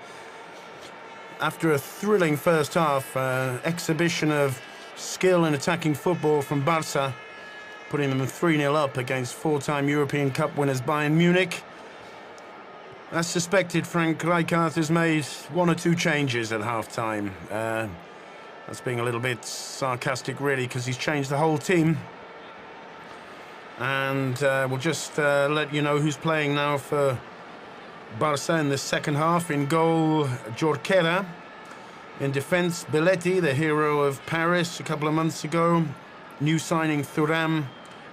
After a thrilling first half, exhibition of skill and attacking football from Barca, putting them 3-0 up against four-time European Cup winners Bayern Munich. As suspected, Frank Rijkaard has made one or two changes at half-time. That's being a little bit sarcastic, really, because he's changed the whole team. And we'll just let you know who's playing now for Barca in the second half. In goal, Jorquera. In defence, Belletti, the hero of Paris a couple of months ago. New signing Thuram,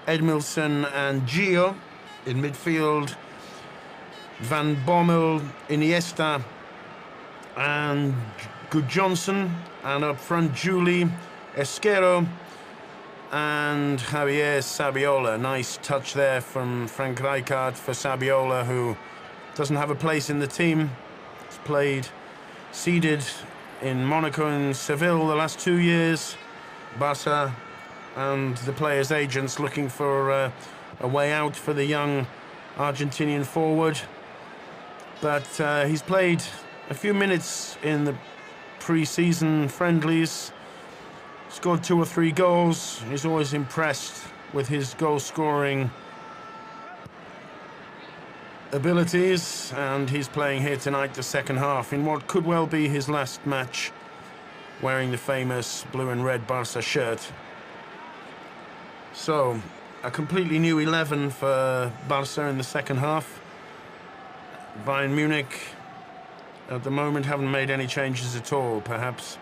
Edmilson and Gio. In midfield, Van Bommel, Iniesta and Gudjohnsen. And up front, Juli, Esquero and Javier Saviola. Nice touch there from Frank Rijkaard for Saviola, who doesn't have a place in the team. He's played seeded in Monaco and Seville the last 2 years. Barca and the players' agents looking for a way out for the young Argentinian forward. But he's played a few minutes in the pre-season friendlies, scored 2 or 3 goals. He's always impressed with his goal-scoring abilities, and he's playing here tonight, the second half, in what could well be his last match, wearing the famous blue and red Barca shirt. So, a completely new 11 for Barca in the second half. Bayern Munich, at the moment, haven't made any changes at all, perhaps.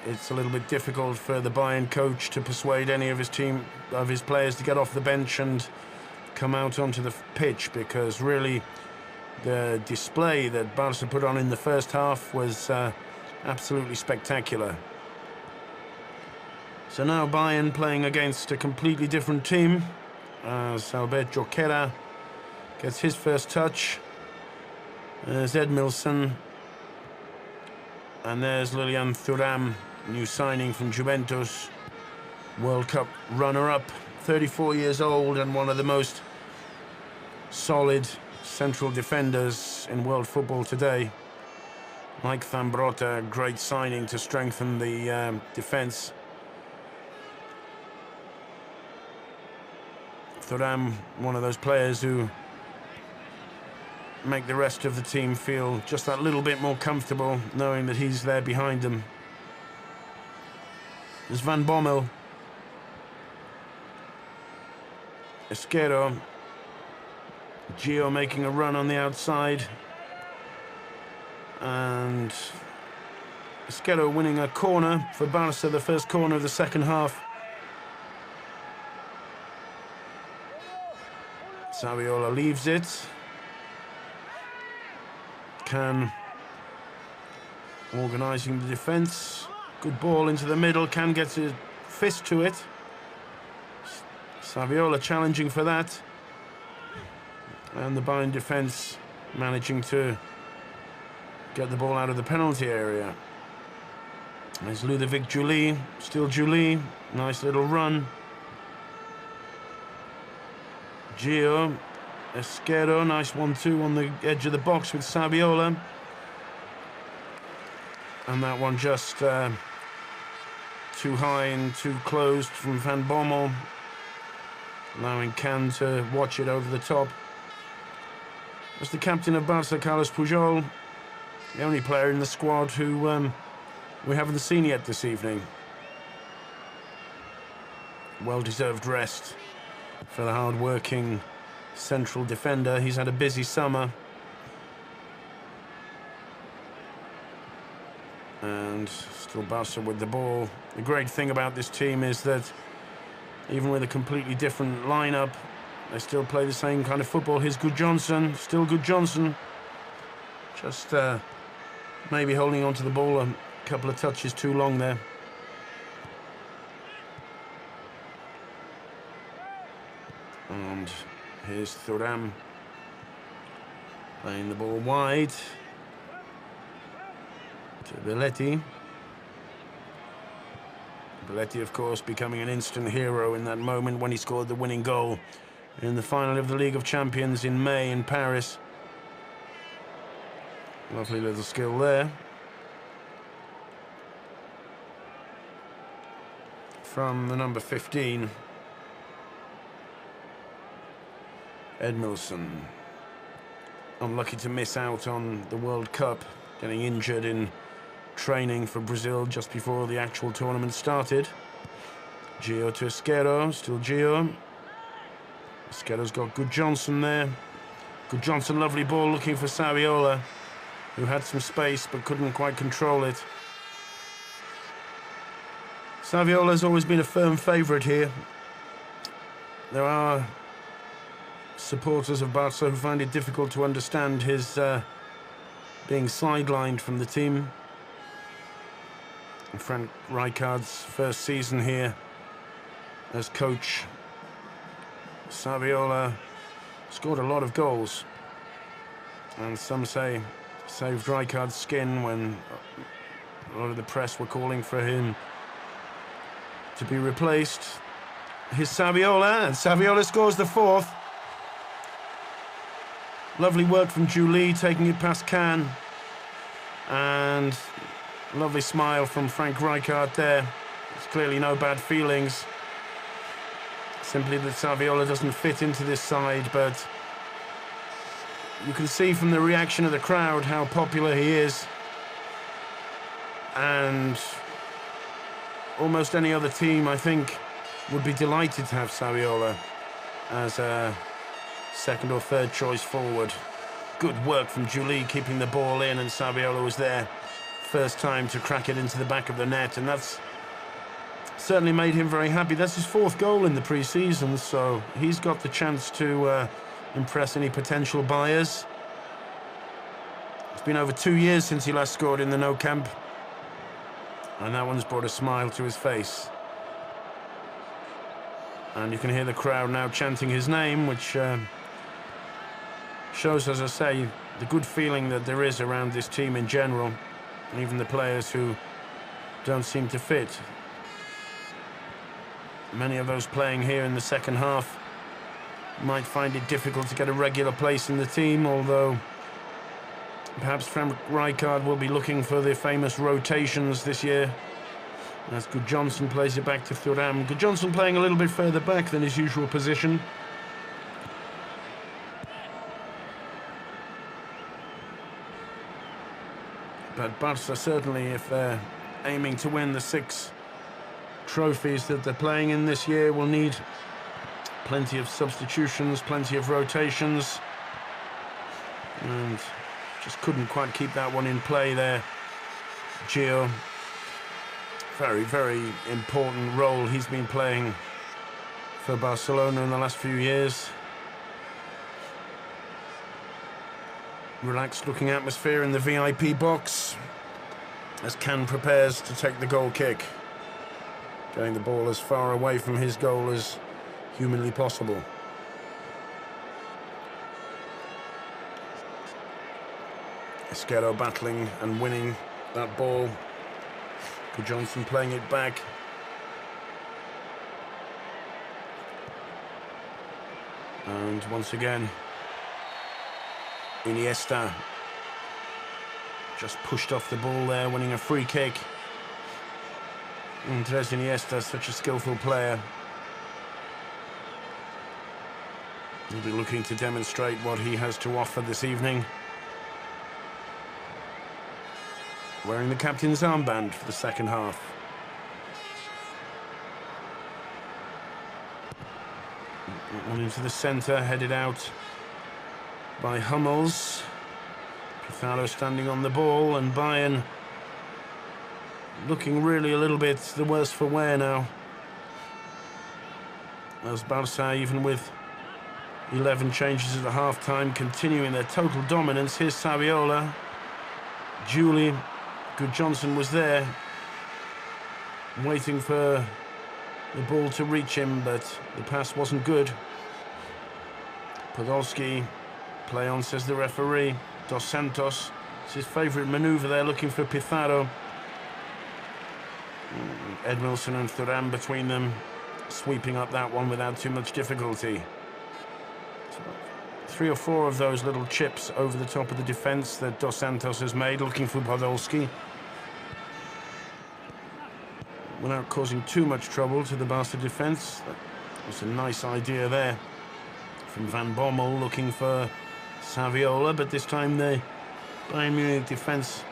It's a little bit difficult for the Bayern coach to persuade any of his players to get off the bench and come out onto the pitch, because really the display that Barca put on in the first half was absolutely spectacular. So now Bayern playing against a completely different team, as Albert Jorquera gets his first touch. There's Edmilson, and there's Lilian Thuram, new signing from Juventus, World Cup runner-up, 34 years old and one of the most solid central defenders in world football today. Like Zambrotta, great signing to strengthen the defence. Thuram, one of those players who make the rest of the team feel just that little bit more comfortable knowing that he's there behind them. There's Van Bommel, Esquero, Gio making a run on the outside, and Esquero winning a corner for Barca, the first corner of the second half. Saviola leaves it. Can organising the defence. Good ball into the middle. Can gets a fist to it. Saviola challenging for that. And the Bayern defence managing to get the ball out of the penalty area. There's Ludovic Juli. Still Juli. Nice little run. Gio, Esquero, nice 1-2 on the edge of the box with Saviola. And that one just too high and too closed from Van Bommel, allowing Can to watch it over the top. That's the captain of Barca, Carlos Puyol, the only player in the squad who we haven't seen yet this evening. Well-deserved rest for the hard-working central defender. He's had a busy summer. And still Barca with the ball. The great thing about this team is that even with a completely different lineup, they still play the same kind of football. Here's Gudjohnsen, still Gudjohnsen. Just maybe holding on to the ball a couple of touches too long there. And here's Thuram playing the ball wide to Belletti. Belletti, of course, becoming an instant hero in that moment when he scored the winning goal in the final of the League of Champions in May in Paris. Lovely little skill there from the number 15, Edmilson. Unlucky to miss out on the World Cup, getting injured in training for Brazil just before the actual tournament started. Gio to Esquero, still Gio. Esquero's got Good Johnson there. Good Johnson, lovely ball looking for Saviola, who had some space but couldn't quite control it. Saviola's always been a firm favourite here. There are supporters of Barca who find it difficult to understand his being sidelined from the team. And Frank Rijkaard's first season here as coach. Saviola scored a lot of goals, and some say saved Rijkaard's skin when a lot of the press were calling for him to be replaced. Here's Saviola, and Saviola scores the fourth. Lovely work from Julie, taking it past Can, and lovely smile from Frank Rijkaard there. There's clearly no bad feelings. Simply that Saviola doesn't fit into this side, but you can see from the reaction of the crowd how popular he is. And almost any other team, I think, would be delighted to have Saviola as a second or third choice forward. Good work from Julie, keeping the ball in, and Saviola was there first time to crack it into the back of the net, and that's certainly made him very happy. That's his fourth goal in the pre-season, so he's got the chance to impress any potential buyers. It's been over 2 years since he last scored in the Nou Camp, and that one's brought a smile to his face. And you can hear the crowd now chanting his name, which shows, as I say, the good feeling that there is around this team in general, and even the players who don't seem to fit. Many of those playing here in the second half might find it difficult to get a regular place in the team, although perhaps Frank Rijkaard will be looking for the famous rotations this year. As Good Johnson plays it back to Thuram. Good Johnson playing a little bit further back than his usual position. But Barca certainly, if they're aiming to win the 6 trophies that they're playing in this year, will need plenty of substitutions, plenty of rotations, and just couldn't quite keep that one in play there. Gio, very, very important role he's been playing for Barcelona in the last few years. Relaxed looking atmosphere in the VIP box as Can prepares to take the goal kick, getting the ball as far away from his goal as humanly possible. Esquero battling and winning that ball. Good Johnson playing it back. And once again, Iniesta just pushed off the ball there, winning a free kick. Andres Iniesta, such a skillful player. He'll be looking to demonstrate what he has to offer this evening. Wearing the captain's armband for the second half. One into the centre, headed out by Hummels. Pizarro standing on the ball, and Bayern looking really a little bit the worse for wear now. As Barca, even with 11 changes at the half-time, continuing their total dominance. Here's Saviola. Julie. Good Johnson was there, waiting for the ball to reach him, but the pass wasn't good. Podolski, play on, says the referee. Dos Santos, it's his favourite manoeuvre there, looking for Pizarro. Edmilson and Thuram between them, sweeping up that one without too much difficulty. 3 or 4 of those little chips over the top of the defence that Dos Santos has made, looking for Podolski. Without causing too much trouble to the Barca defence. That was a nice idea there from Van Bommel, looking for Saviola, but this time the Bayern Munich defence,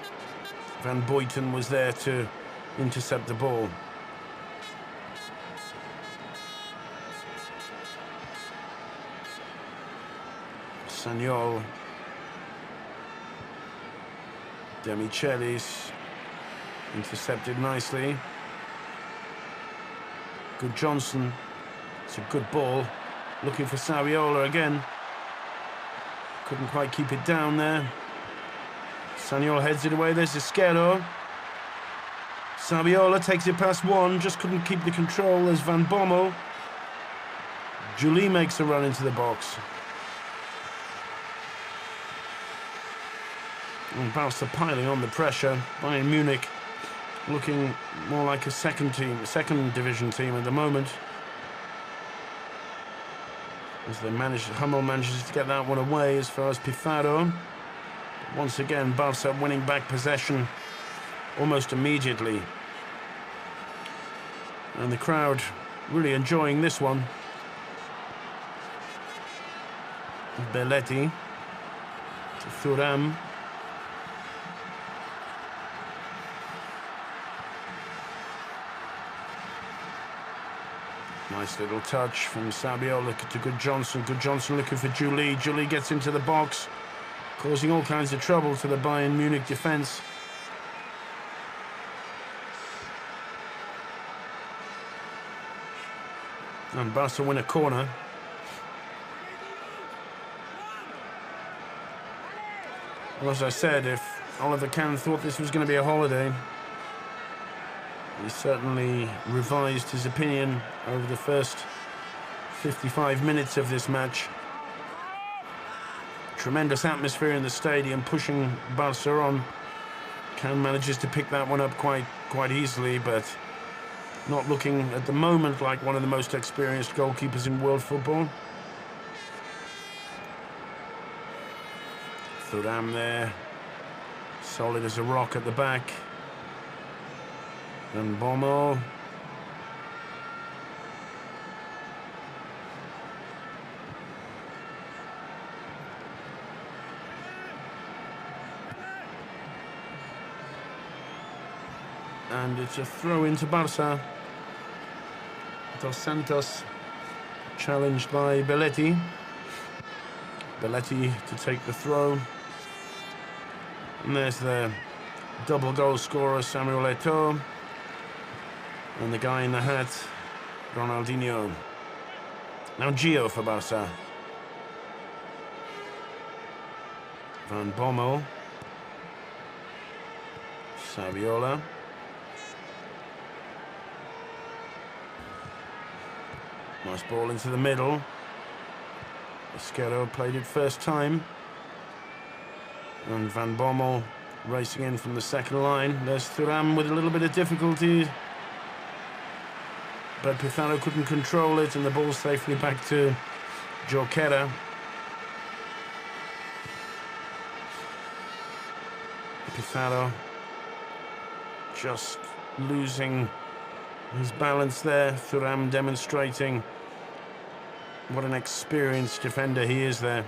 Van Buiten was there to intercept the ball. Sagnol, Demichelis, intercepted nicely. Good Johnson, it's a good ball, looking for Saviola again. Couldn't quite keep it down there. Sagnol heads it away, there's Izquierdo. Saviola takes it past one, just couldn't keep the control as Van Bommel. Julie makes a run into the box. And Barca piling on the pressure. Bayern Munich looking more like a second division team at the moment. As Hummel manages to get that one away as far as Pizarro. Once again, Barca winning back possession almost immediately. And the crowd really enjoying this one. Belletti to Thuram. Nice little touch from Saviola to Good Johnson. Good Johnson looking for Julie. Julie gets into the box, causing all kinds of trouble to the Bayern Munich defence. And Barca win a corner. Well, as I said, if Oliver Kahn thought this was going to be a holiday, he certainly revised his opinion over the first 55 minutes of this match. Tremendous atmosphere in the stadium, pushing Barca on. Kahn manages to pick that one up quite easily, but not looking at the moment like one of the most experienced goalkeepers in world football. Thuram there, solid as a rock at the back. And Bommel. And it's a throw into Barca. Dos Santos challenged by Belletti. Belletti to take the throw. And there's the double goal scorer, Samuel Eto'o. And the guy in the hat, Ronaldinho. Now Gio for Barca. Van Bommel. Saviola. Nice ball into the middle. Izquierdo played it first time. And Van Bommel racing in from the second line. There's Thuram with a little bit of difficulty. But Pizarro couldn't control it, and the ball safely back to Jorquera. Pizarro just losing his balance there. Thuram demonstrating what an experienced defender he is there.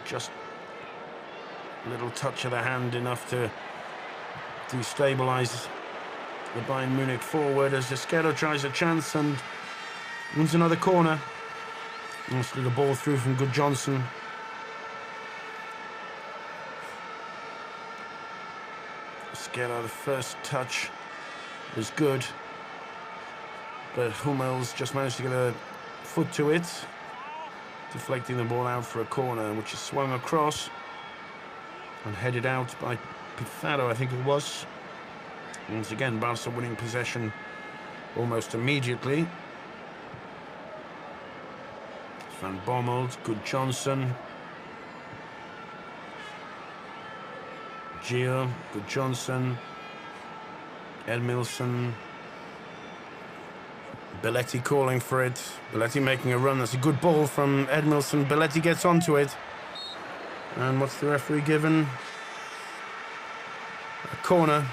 Just a little touch of the hand enough to destabilise the Bayern Munich forward as Izquierdo tries a chance and wins another corner. Nice little ball through from Good Johnson. Izquierdo, the first touch was good, but Hummels just managed to get a foot to it, deflecting the ball out for a corner, which is swung across and headed out by Pizarro, I think it was. Once again, Barca winning possession almost immediately. Van Bommel, Good Johnson. Gio, Good Johnson. Edmilson. Belletti calling for it. Belletti making a run. That's a good ball from Edmilson. Belletti gets onto it. And what's the referee given? A corner.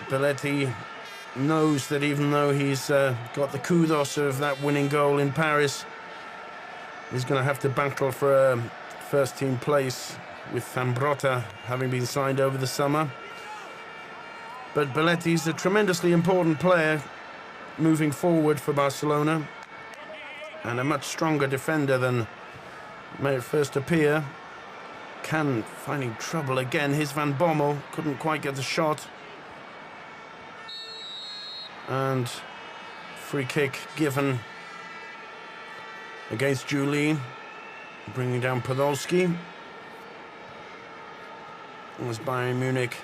Belletti knows that even though he's got the kudos of that winning goal in Paris, he's going to have to battle for a first-team place with Zambrotta having been signed over the summer. But Belletti's a tremendously important player moving forward for Barcelona, and a much stronger defender than may at first appear. Can finding trouble again. Here's Van Bommel, couldn't quite get the shot. And free kick given against Julie, bringing down Podolski. As Bayern Munich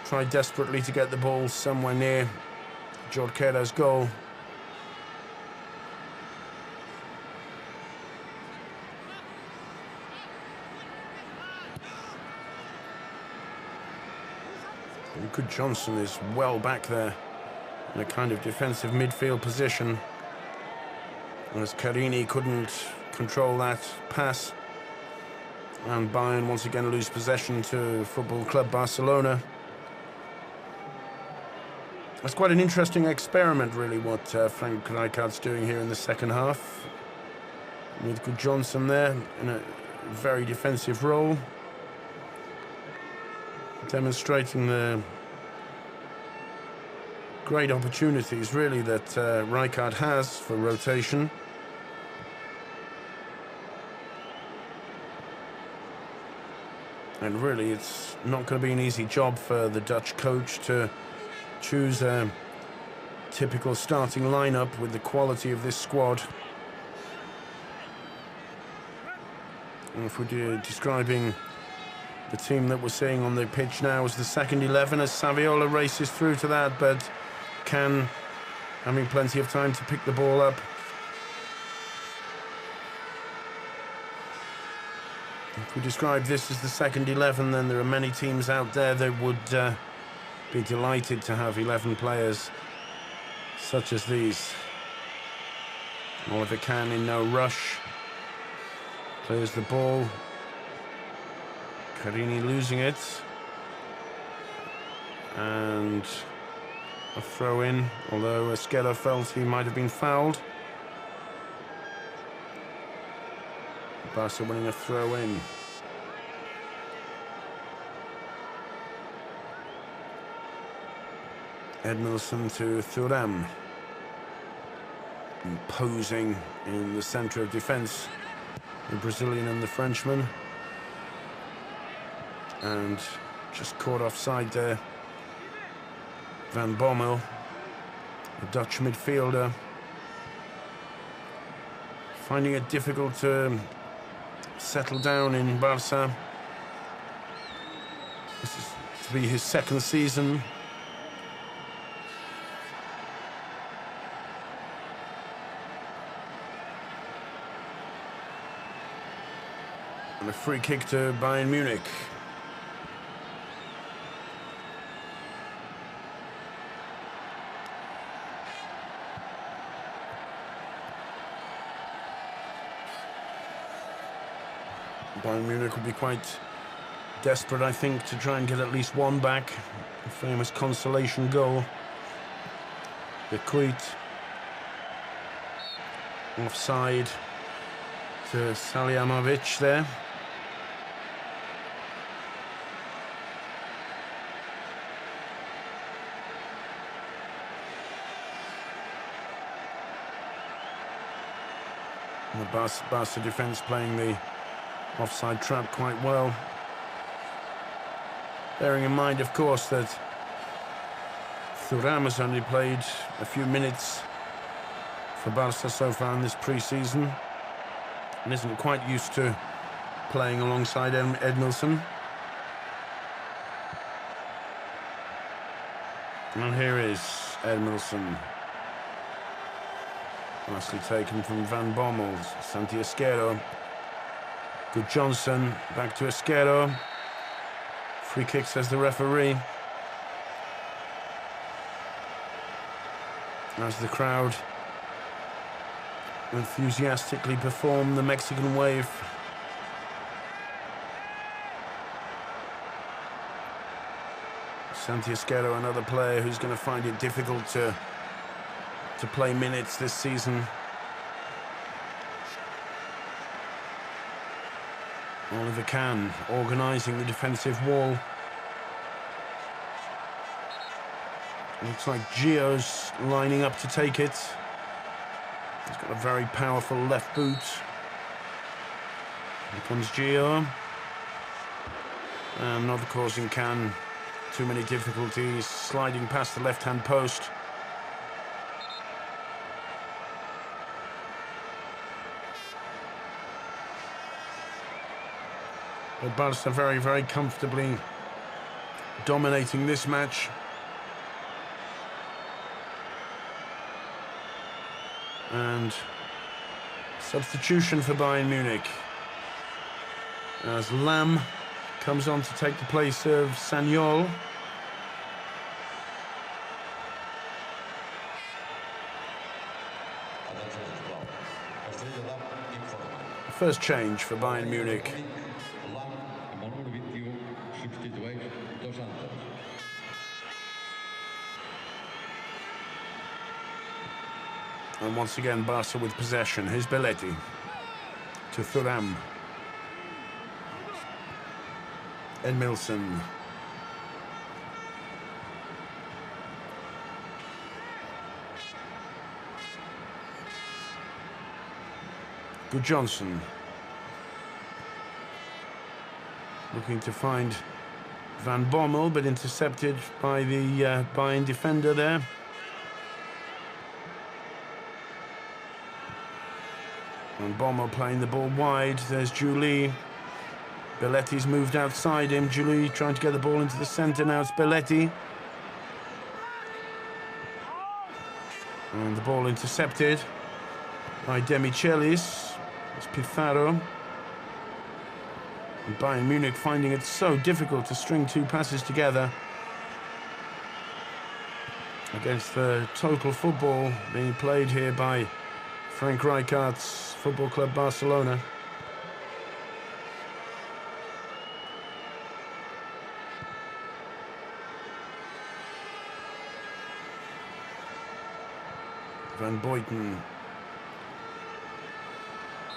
tried desperately to get the ball somewhere near Jorquera's goal. Good Johnson is well back there in a kind of defensive midfield position, as Carini couldn't control that pass, and Bayern once again lose possession to Football Club Barcelona. It's quite an interesting experiment, really, what Frank Rijkaard's doing here in the second half, with Good Johnson there in a very defensive role, demonstrating the great opportunities, really, that Rijkaard has for rotation. And really, it's not going to be an easy job for the Dutch coach to choose a typical starting lineup with the quality of this squad. And if we're describing the team that we're seeing on the pitch now as the second 11, as Saviola races through to that, but Can having plenty of time to pick the ball up. If we describe this as the second 11, then there are many teams out there that would be delighted to have 11 players such as these. Oliver Kahn in no rush. Clears the ball. Carini losing it. And a throw in, although Esquerra felt he might have been fouled. Barca winning a throw in. Edmilson to Thuram. Imposing in the centre of defence, the Brazilian and the Frenchman. And just caught offside there. Van Bommel, the Dutch midfielder, finding it difficult to settle down in Barca. This is to be his second season. And a free kick to Bayern Munich. Bayern Munich will be quite desperate, I think, to try and get at least one back. The famous consolation goal. The Kuit offside to Salihamidzic there. And the Barca defence playing the offside trap quite well. Bearing in mind, of course, that Thuram has only played a few minutes for Barca so far in this pre-season and isn't quite used to playing alongside Edmilson. And here is Edmilson. Nicely taken from Van Bommel. Santi Esquerra. Good Johnson, back to Esquerra. Free kick, says the referee. as the crowd enthusiastically perform the Mexican wave. Santi Esquero, another player who's going to find it difficult to play minutes this season. Oliver Kahn organising the defensive wall. Looks like Gio's lining up to take it. He's got a very powerful left boot. Here comes Gio. And not causing Kahn too many difficulties, sliding past the left-hand post. But Barca very, very comfortably dominating this match. And substitution for Bayern Munich as Lam comes on to take the place of Sanyol. First change for Bayern Munich. And once again, Barca with possession. Here's Belletti to Thuram. Edmilson. Good Johnson. Looking to find Van Bommel, but intercepted by the Bayern defender there. And Bommel playing the ball wide. There's Julie. Belletti's moved outside him. Julie trying to get the ball into the centre. Now it's Belletti. And the ball intercepted by Demichelis. It's Pizarro. And Bayern Munich finding it so difficult to string two passes together against the total football being played here by Frank Rijkaard's Football Club Barcelona. Van Buiten.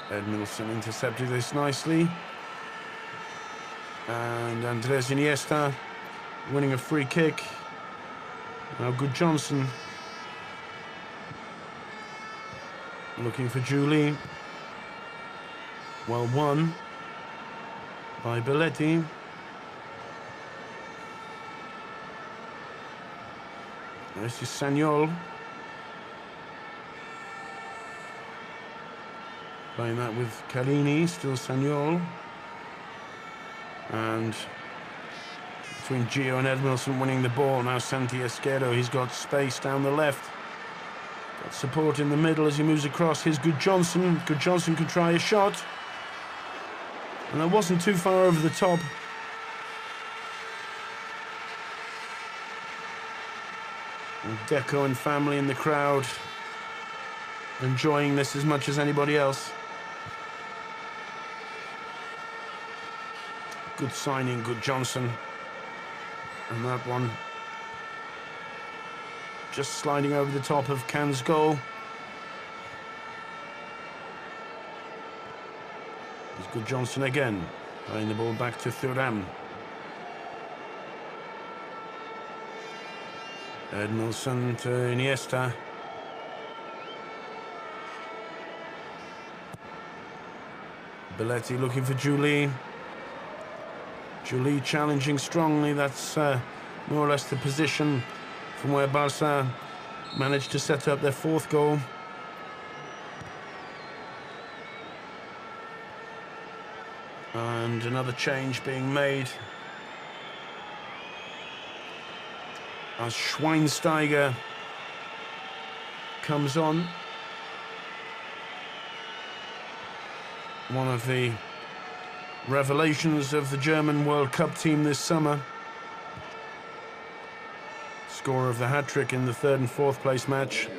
Edmilson intercepted this nicely. And Andres Iniesta winning a free kick. Now Good Johnson. Looking for Julie. Well won by Belletti. This is Sanyol. Playing that with Carini, still Sanyol. And between Gio and Edmilson winning the ball. Now Santi Esquero, he's got space down the left. Got support in the middle as he moves across. Here's Good Johnson. Good Johnson could try a shot. And that wasn't too far over the top. And Deco and family in the crowd enjoying this as much as anybody else. Good signing, Good Johnson. And that one just sliding over the top of Kahn's goal. It's Good Johnson again, playing the ball back to Thuram. Edmilson to Iniesta. Belletti looking for Julie. Julie challenging strongly. That's more or less the position from where Barca managed to set up their fourth goal. And another change being made as Schweinsteiger comes on. One of the revelations of the German World Cup team this summer. Scorer of the hat-trick in the third and fourth place match.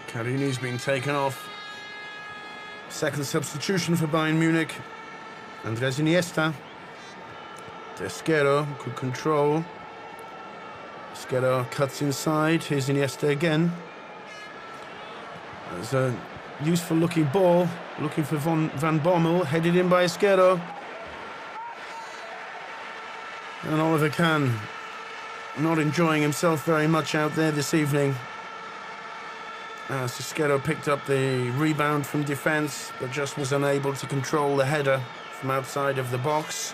Carini's been taken off. Second substitution for Bayern Munich. Andres Iniesta. Esquero could control. Esquero cuts inside. Here's Iniesta again. There's a useful looking ball. Looking for Van Bommel. Headed in by Esquero. And Oliver Kahn not enjoying himself very much out there this evening. Esquero picked up the rebound from defence, but just was unable to control the header from outside of the box.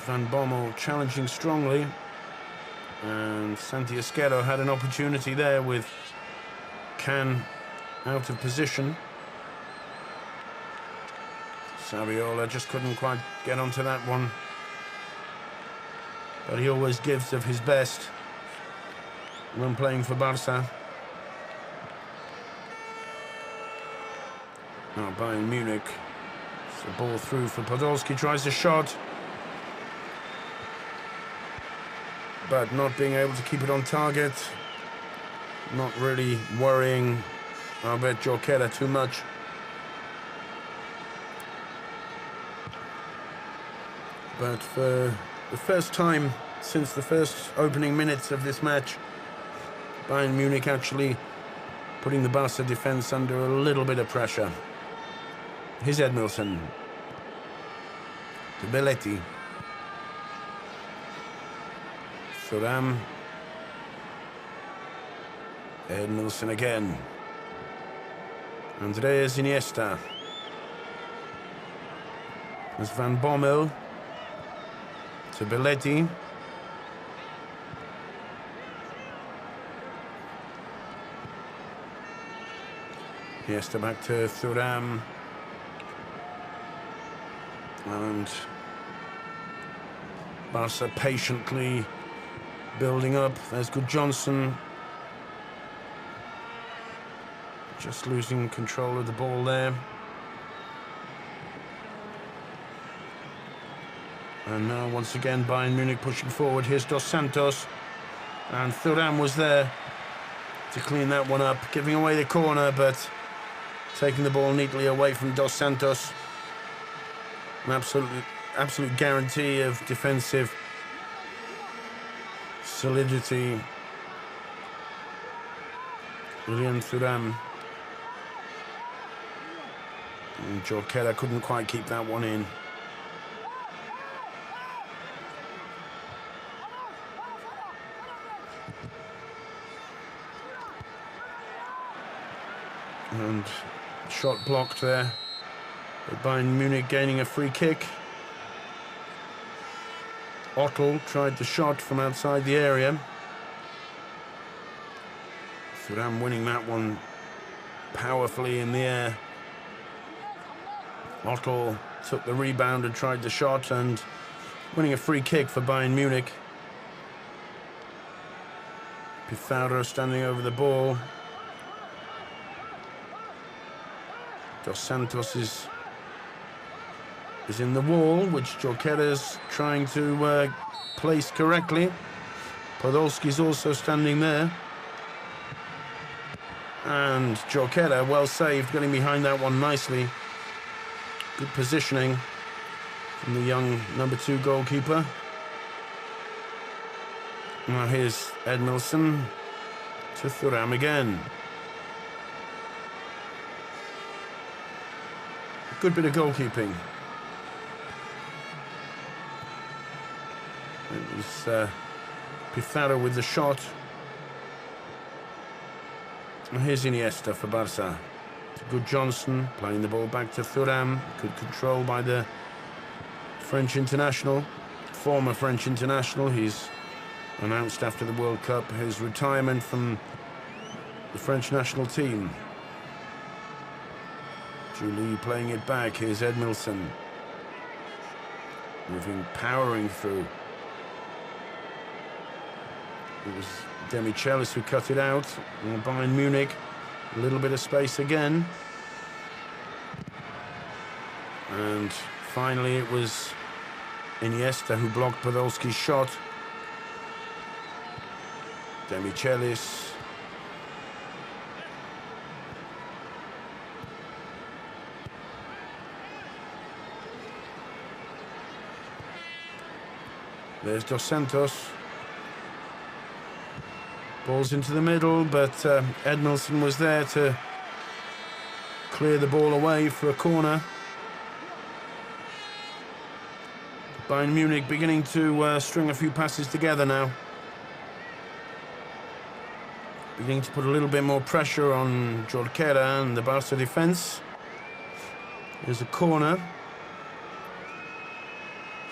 Van Bommel challenging strongly, and Santi Esquero had an opportunity there with Kahn out of position. Saviola just couldn't quite get onto that one, but he always gives of his best when playing for Barca. Now Bayern Munich, it's the ball through for Podolski, tries a shot, but not being able to keep it on target. Not really worrying Albert Jorquera too much. But for the first time since the first opening minutes of this match, Bayern Munich actually putting the Barca defence under a little bit of pressure. Here's Edmilson. To Belletti. Thuram. Edmilson again. Andreas Iniesta. There's Van Bommel. To Belletti. Iniesta back to Thuram. And Barca patiently building up. There's Good Johnson. Just losing control of the ball there. And now once again Bayern Munich pushing forward. Here's Dos Santos. And Thuram was there to clean that one up, giving away the corner, but taking the ball neatly away from Dos Santos. An absolute guarantee of defensive solidity. William Thuram. And Jorquera couldn't quite keep that one in. And shot blocked there. But Bayern Munich gaining a free kick. Ottel tried the shot from outside the area. Thuram winning that one powerfully in the air. Ottel took the rebound and tried the shot, and winning a free kick for Bayern Munich. Pizarro standing over the ball. Dos Santos is in the wall, which Jorquera's trying to place correctly. Podolski's also standing there. And Jorquera, well saved, getting behind that one nicely. Good positioning from the young #2 goalkeeper. Now here's Edmilson to Thuram again. Good bit of goalkeeping. It was Pizarro with the shot. And here's Iniesta for Barca. Good Johnson playing the ball back to Thuram. Good control by the French international, former French international. He's announced after the World Cup his retirement from the French national team. Julie playing it back. Here's Edmilson. Moving, powering through. It was Demichelis who cut it out. And Bayern Munich, a little bit of space again. And finally it was Iniesta who blocked Podolski's shot. Demichelis. There's Dos Santos. Ball's into the middle, but Edmilson was there to clear the ball away for a corner. Bayern Munich beginning to string a few passes together now. Beginning to put a little bit more pressure on Jorquera and the Barca defence. There's a corner.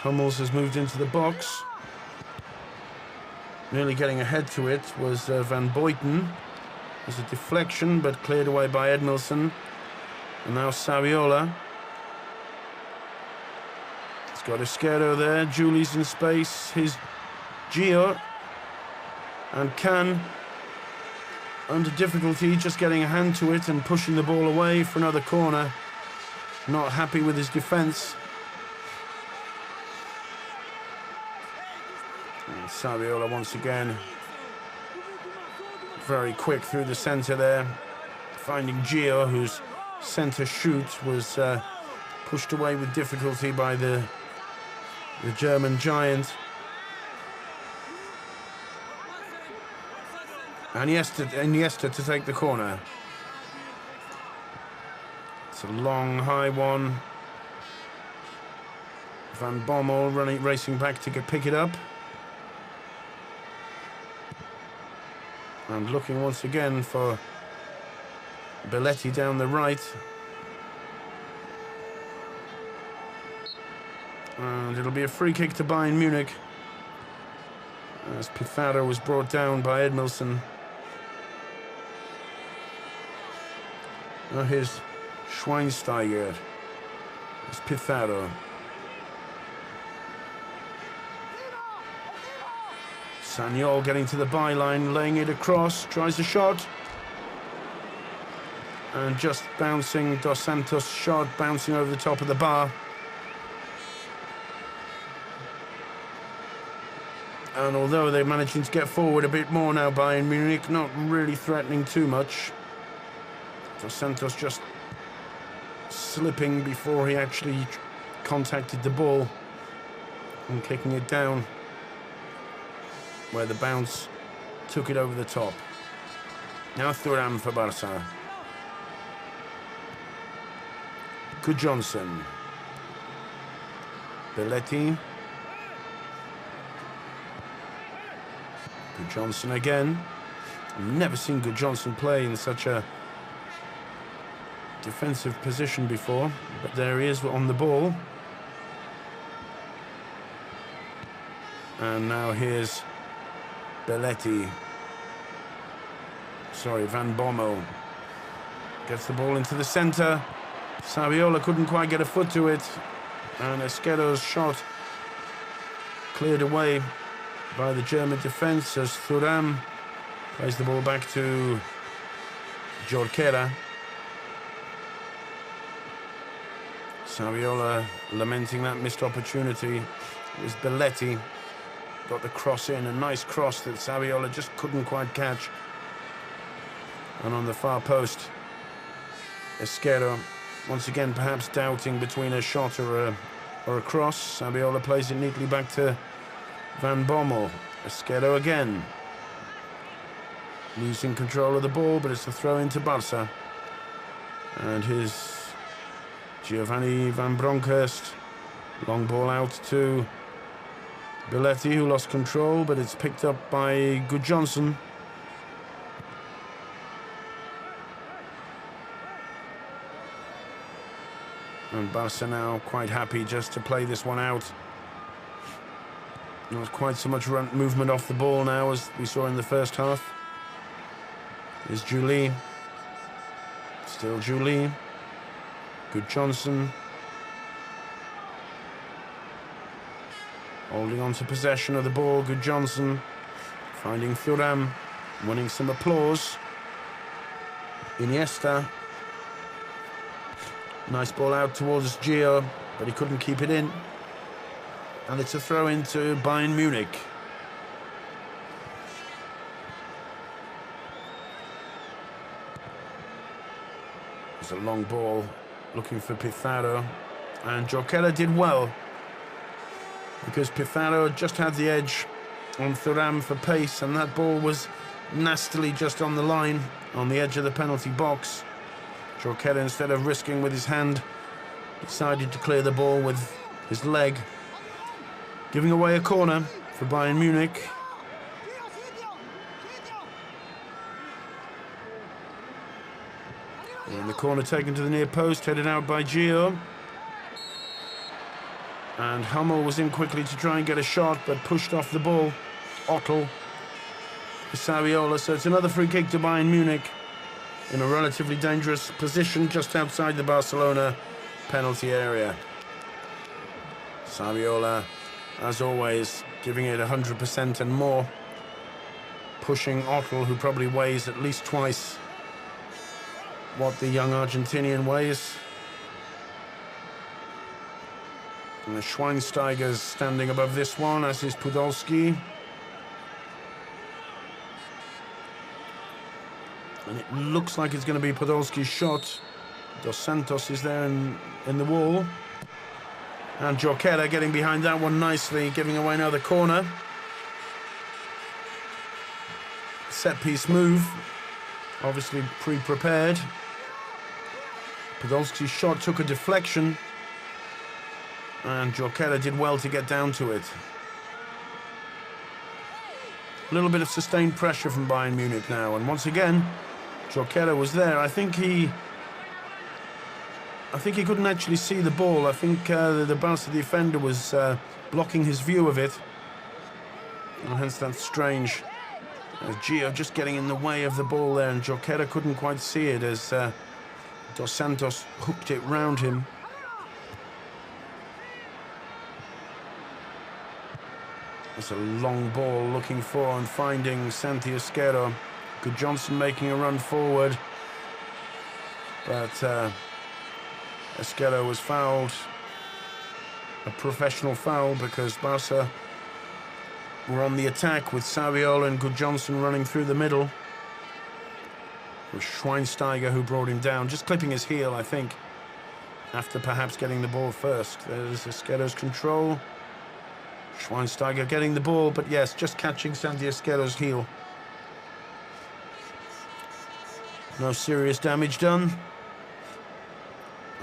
Hummels has moved into the box. Nearly getting ahead to it was Van Buiten. There's a deflection, but cleared away by Edmilson. And now Saviola. He's got Esquerdo there. Julie's in space. Here's Gio. And Can, under difficulty, just getting a hand to it and pushing the ball away for another corner. Not happy with his defence. And Saviola once again. Very quick through the centre there. Finding Gio, whose centre shoot was pushed away with difficulty by the German giant. And Iniesta to take the corner. It's a long, high one. Van Bommel racing back to pick it up. And looking once again for Belletti down the right. And it'll be a free kick to Bayern Munich, as Pizarro was brought down by Edmilson. Now here's Schweinsteiger. It's Pizarro. Sanyol getting to the byline, laying it across, tries a shot. And just bouncing, Dos Santos' shot bouncing over the top of the bar. And although they're managing to get forward a bit more now, Bayern Munich, not really threatening too much. Dos Santos just slipping before he actually contacted the ball and kicking it down, where the bounce took it over the top. Now Thuram for Barca. Good Johnson. Belletti. Good Johnson again. I've never seen Good Johnson play in such a defensive position before, but there he is on the ball. And now here's Belletti. Sorry, Van Bommel. Gets the ball into the centre. Saviola couldn't quite get a foot to it. And Esquerdo's shot cleared away by the German defence as Thuram plays the ball back to Jorquera. Saviola lamenting that missed opportunity. It was Belletti. Got the cross in, a nice cross that Saviola just couldn't quite catch. And on the far post, Esquerdo, once again perhaps doubting between a shot or a cross. Saviola plays it neatly back to Van Bommel. Esquerdo again. Losing control of the ball, but it's a throw into Barca. And here's Giovanni Van Bronckhorst. Long ball out to Belletti, who lost control, but it's picked up by Good Johnson. And Barca now quite happy just to play this one out. Not quite so much movement off the ball now as we saw in the first half. Here's Julie. Still Julie. Good Johnson. Holding on to possession of the ball. Good Johnson. Finding Thuram. Winning some applause. Iniesta. Nice ball out towards Gio. but he couldn't keep it in. And it's a throw into Bayern Munich. It's a long ball looking for Pizarro, and Jorquera did well because Pizarro just had the edge on Thuram for pace, and that ball was nastily just on the line, on the edge of the penalty box. Jorquera, instead of risking with his hand, decided to clear the ball with his leg, giving away a corner for Bayern Munich. And the corner taken to the near post, headed out by Gio. And Hummel was in quickly to try and get a shot, but pushed off the ball. Ottel, Saviola, so it's another free kick to Bayern Munich in a relatively dangerous position just outside the Barcelona penalty area. Saviola, as always, giving it 100% and more, pushing Ottel, who probably weighs at least twice what the young Argentinian weighs. And the Schweinsteiger's standing above this one, as is Podolski. And it looks like it's going to be Podolski's shot. Dos Santos is there in the wall. And Jorquera getting behind that one nicely, giving away another corner. Set-piece move, obviously pre-prepared. Podolski's shot took a deflection, and Jorquera did well to get down to it. A little bit of sustained pressure from Bayern Munich now, and once again, Jorquera was there. I think he couldn't actually see the ball. I think the Barca defender was blocking his view of it, and hence that's strange. Gio just getting in the way of the ball there, and Jorquera couldn't quite see it as Dos Santos hooked it round him. It's a long ball looking for and finding Santi Esquero. Good Johnson making a run forward, but Esquero was fouled. A professional foul, because Barca were on the attack with Saviola and Good Johnson running through the middle. It was Schweinsteiger who brought him down, just clipping his heel, I think, after perhaps getting the ball first. There's Esquero's control. Schweinsteiger getting the ball, but yes, just catching Santi Esquero's heel. No serious damage done.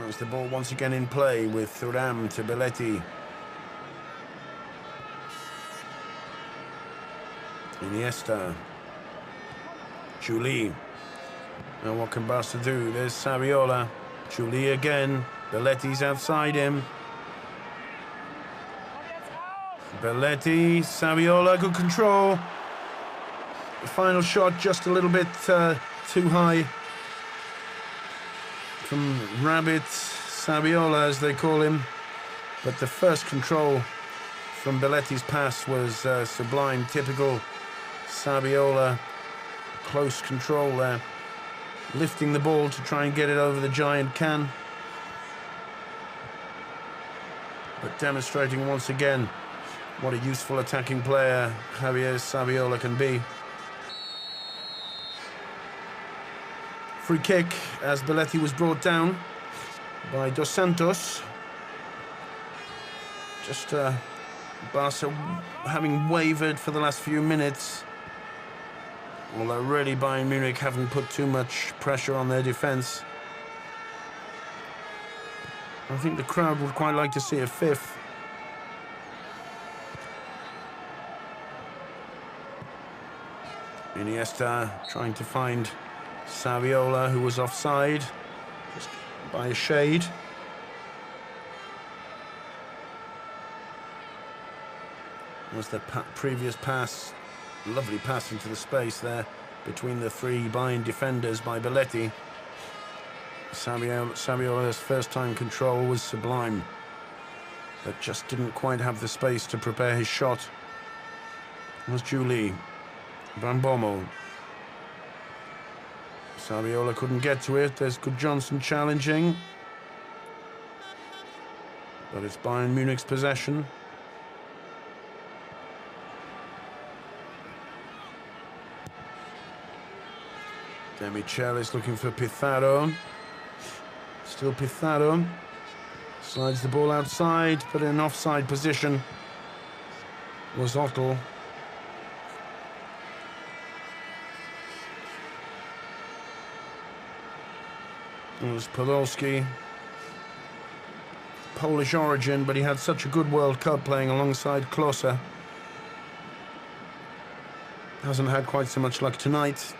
As the ball once again in play with Thuram to Belletti. Iniesta. Juli. Now what can Barca do? There's Saviola. Juli again. Belletti's outside him. Belletti, Saviola, good control. The final shot just a little bit too high from Rabbit, Saviola as they call him. But the first control from Belletti's pass was sublime, typical Saviola. Close control there, lifting the ball to try and get it over the giant can. But demonstrating once again what a useful attacking player Javier Saviola can be. Free kick as Belletti was brought down by Dos Santos. Just Barca having wavered for the last few minutes. Although really Bayern Munich haven't put too much pressure on their defence. I think the crowd would quite like to see a fifth. Iniesta trying to find Saviola, who was offside just by a shade. Was the previous pass, lovely pass into the space there between the three Bayern defenders by Belletti. Saviola's first time control was sublime, but just didn't quite have the space to prepare his shot. It was Juli. Van Bommel. Saviola couldn't get to it. There's Good Johnson challenging. But it's Bayern Munich's possession. Demichel is looking for Pizarro. Still Pizarro. Slides the ball outside, but in an offside position was Otto. It was Podolski. Polish origin, but he had such a good World Cup playing alongside Klose. Hasn't had quite so much luck tonight.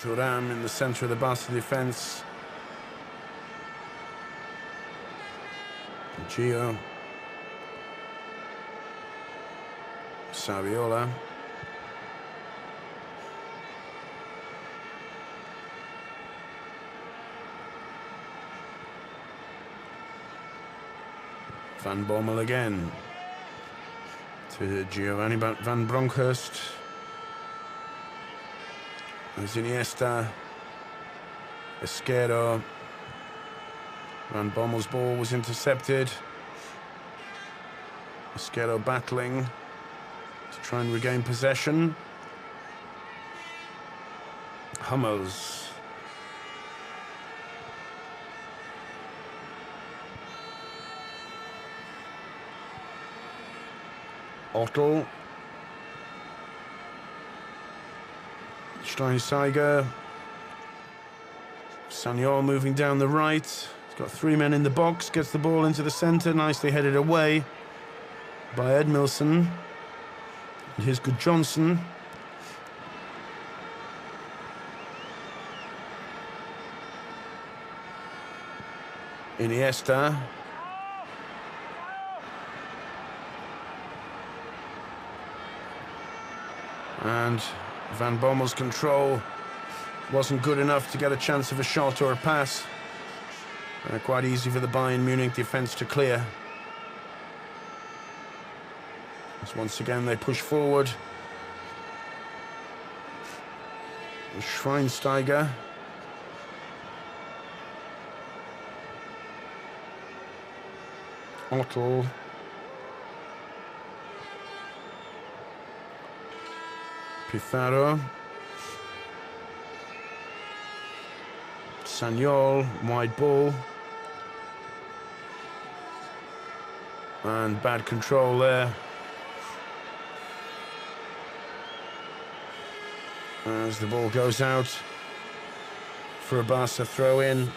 Thuram in the centre of the Barca defence. Gio. Saviola. Van Bommel again. To Giovanni van Bronckhorst. There's Iniesta. Esquerdo. Van Bommel's ball was intercepted. Esquerdo battling to try and regain possession. Hummels. Otto. Steinsteiger. Sanyol moving down the right. He's got three men in the box. Gets the ball into the centre. Nicely headed away by Edmilson. And here's Good Johnson. Iniesta. And Van Bommel's control wasn't good enough to get a chance of a shot or a pass. Quite easy for the Bayern Munich defence to clear. As once again they push forward. Schweinsteiger. Otto. Pizarro. Sanyol, wide ball. And bad control there. As the ball goes out for a Barca throw-in.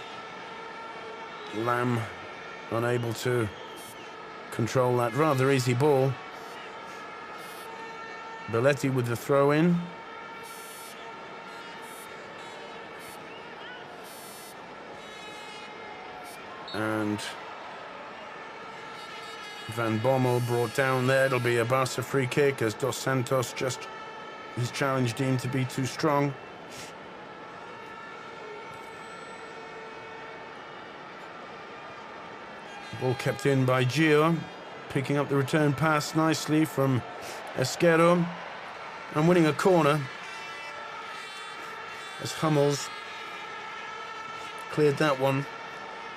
Lam unable to control that rather easy ball. Belletti with the throw-in. And Van Bommel brought down there. It'll be a Barca free kick as Dos Santos just his challenge deemed to be too strong. Ball kept in by Gio, picking up the return pass nicely from Esquerdo and winning a corner as Hummels cleared that one.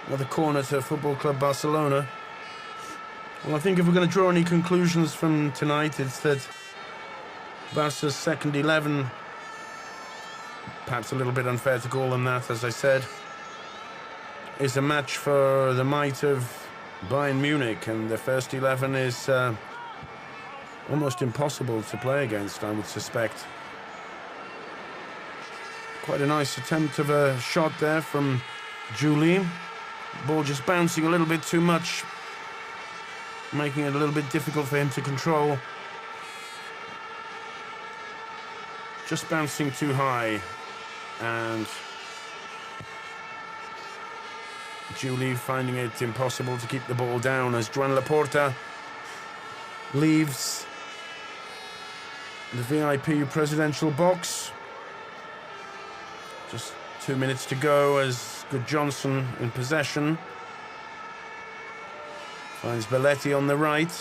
Another corner to Football Club Barcelona. Well, I think if we're going to draw any conclusions from tonight, it's that Barca's second 11, perhaps a little bit unfair to call them that, as I said, is a match for the might of Bayern Munich, and the first 11 is almost impossible to play against, I would suspect. Quite a nice attempt of a shot there from Julie. Ball just bouncing a little bit too much, making it a little bit difficult for him to control. Just bouncing too high, and Julie finding it impossible to keep the ball down as Joan Laporta leaves the VIP presidential box. Just 2 minutes to go as Good Johnson in possession. Finds Belletti on the right.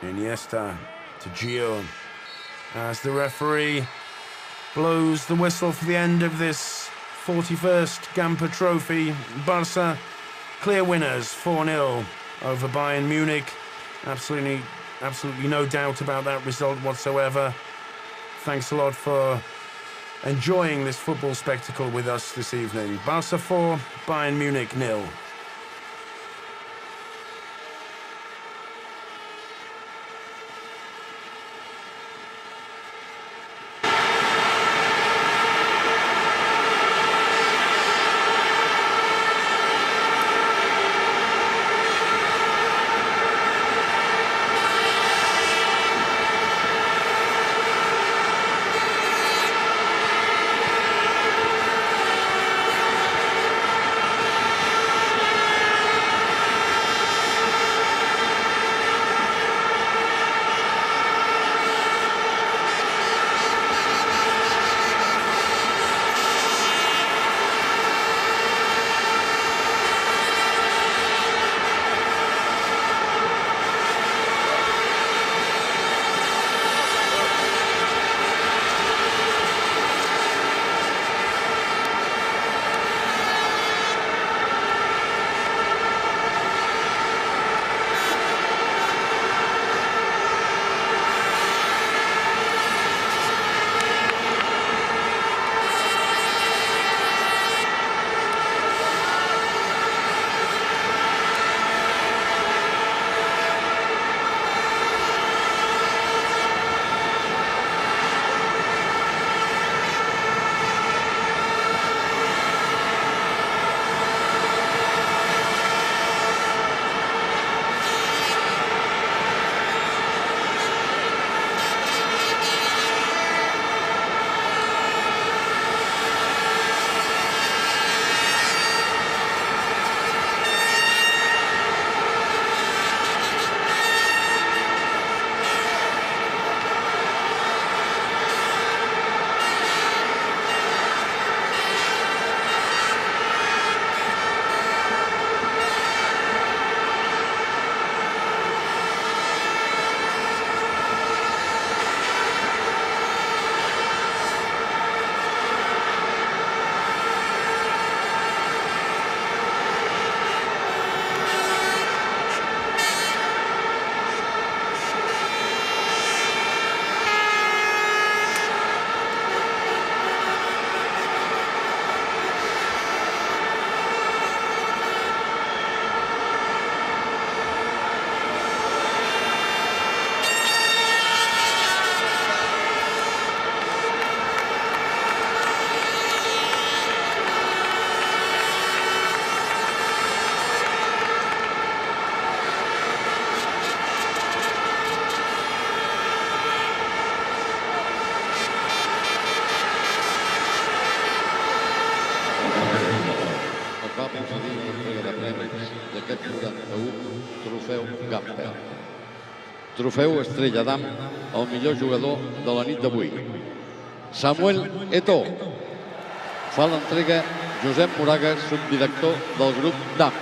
Iniesta to Gio as the referee blows the whistle for the end of this 41st Gamper Trophy. Barca clear winners 4-0 over Bayern Munich. Absolutely no doubt about that result whatsoever. Thanks a lot for enjoying this football spectacle with us this evening. Barca 4, Bayern Munich 0. d'aquest 91 trofeu Gamper. Trofeu Estrella d'Am al millor jugador de la nit d'avui. Samuel Eto'o. Fa l'entrega Josep Moragas, subdirector del grup DAM.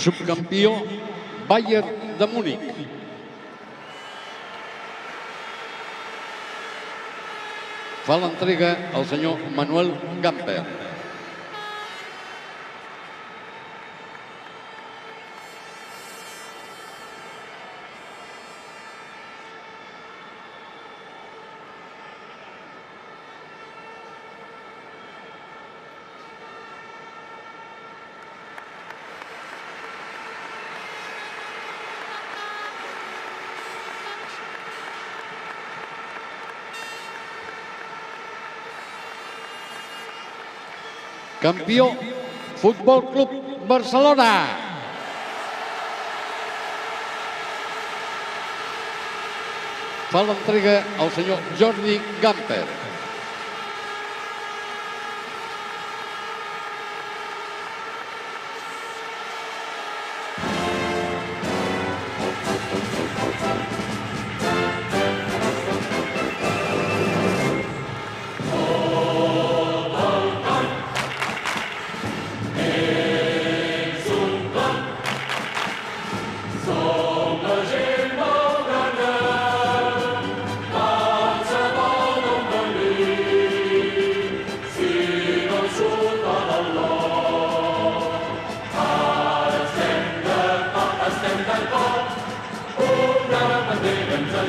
Subcampió Bayern de Múnich. Fa l'entrega el senyor Manuel Gamper. Campió, Futbol Club Barcelona. fa l'entrega al senyor Jordi Gamper.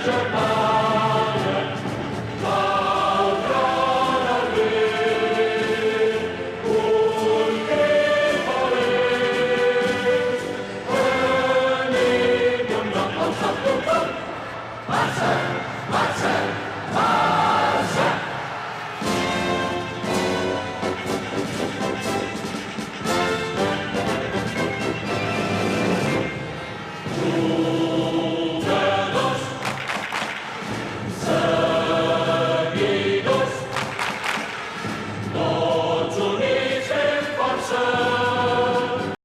Germà.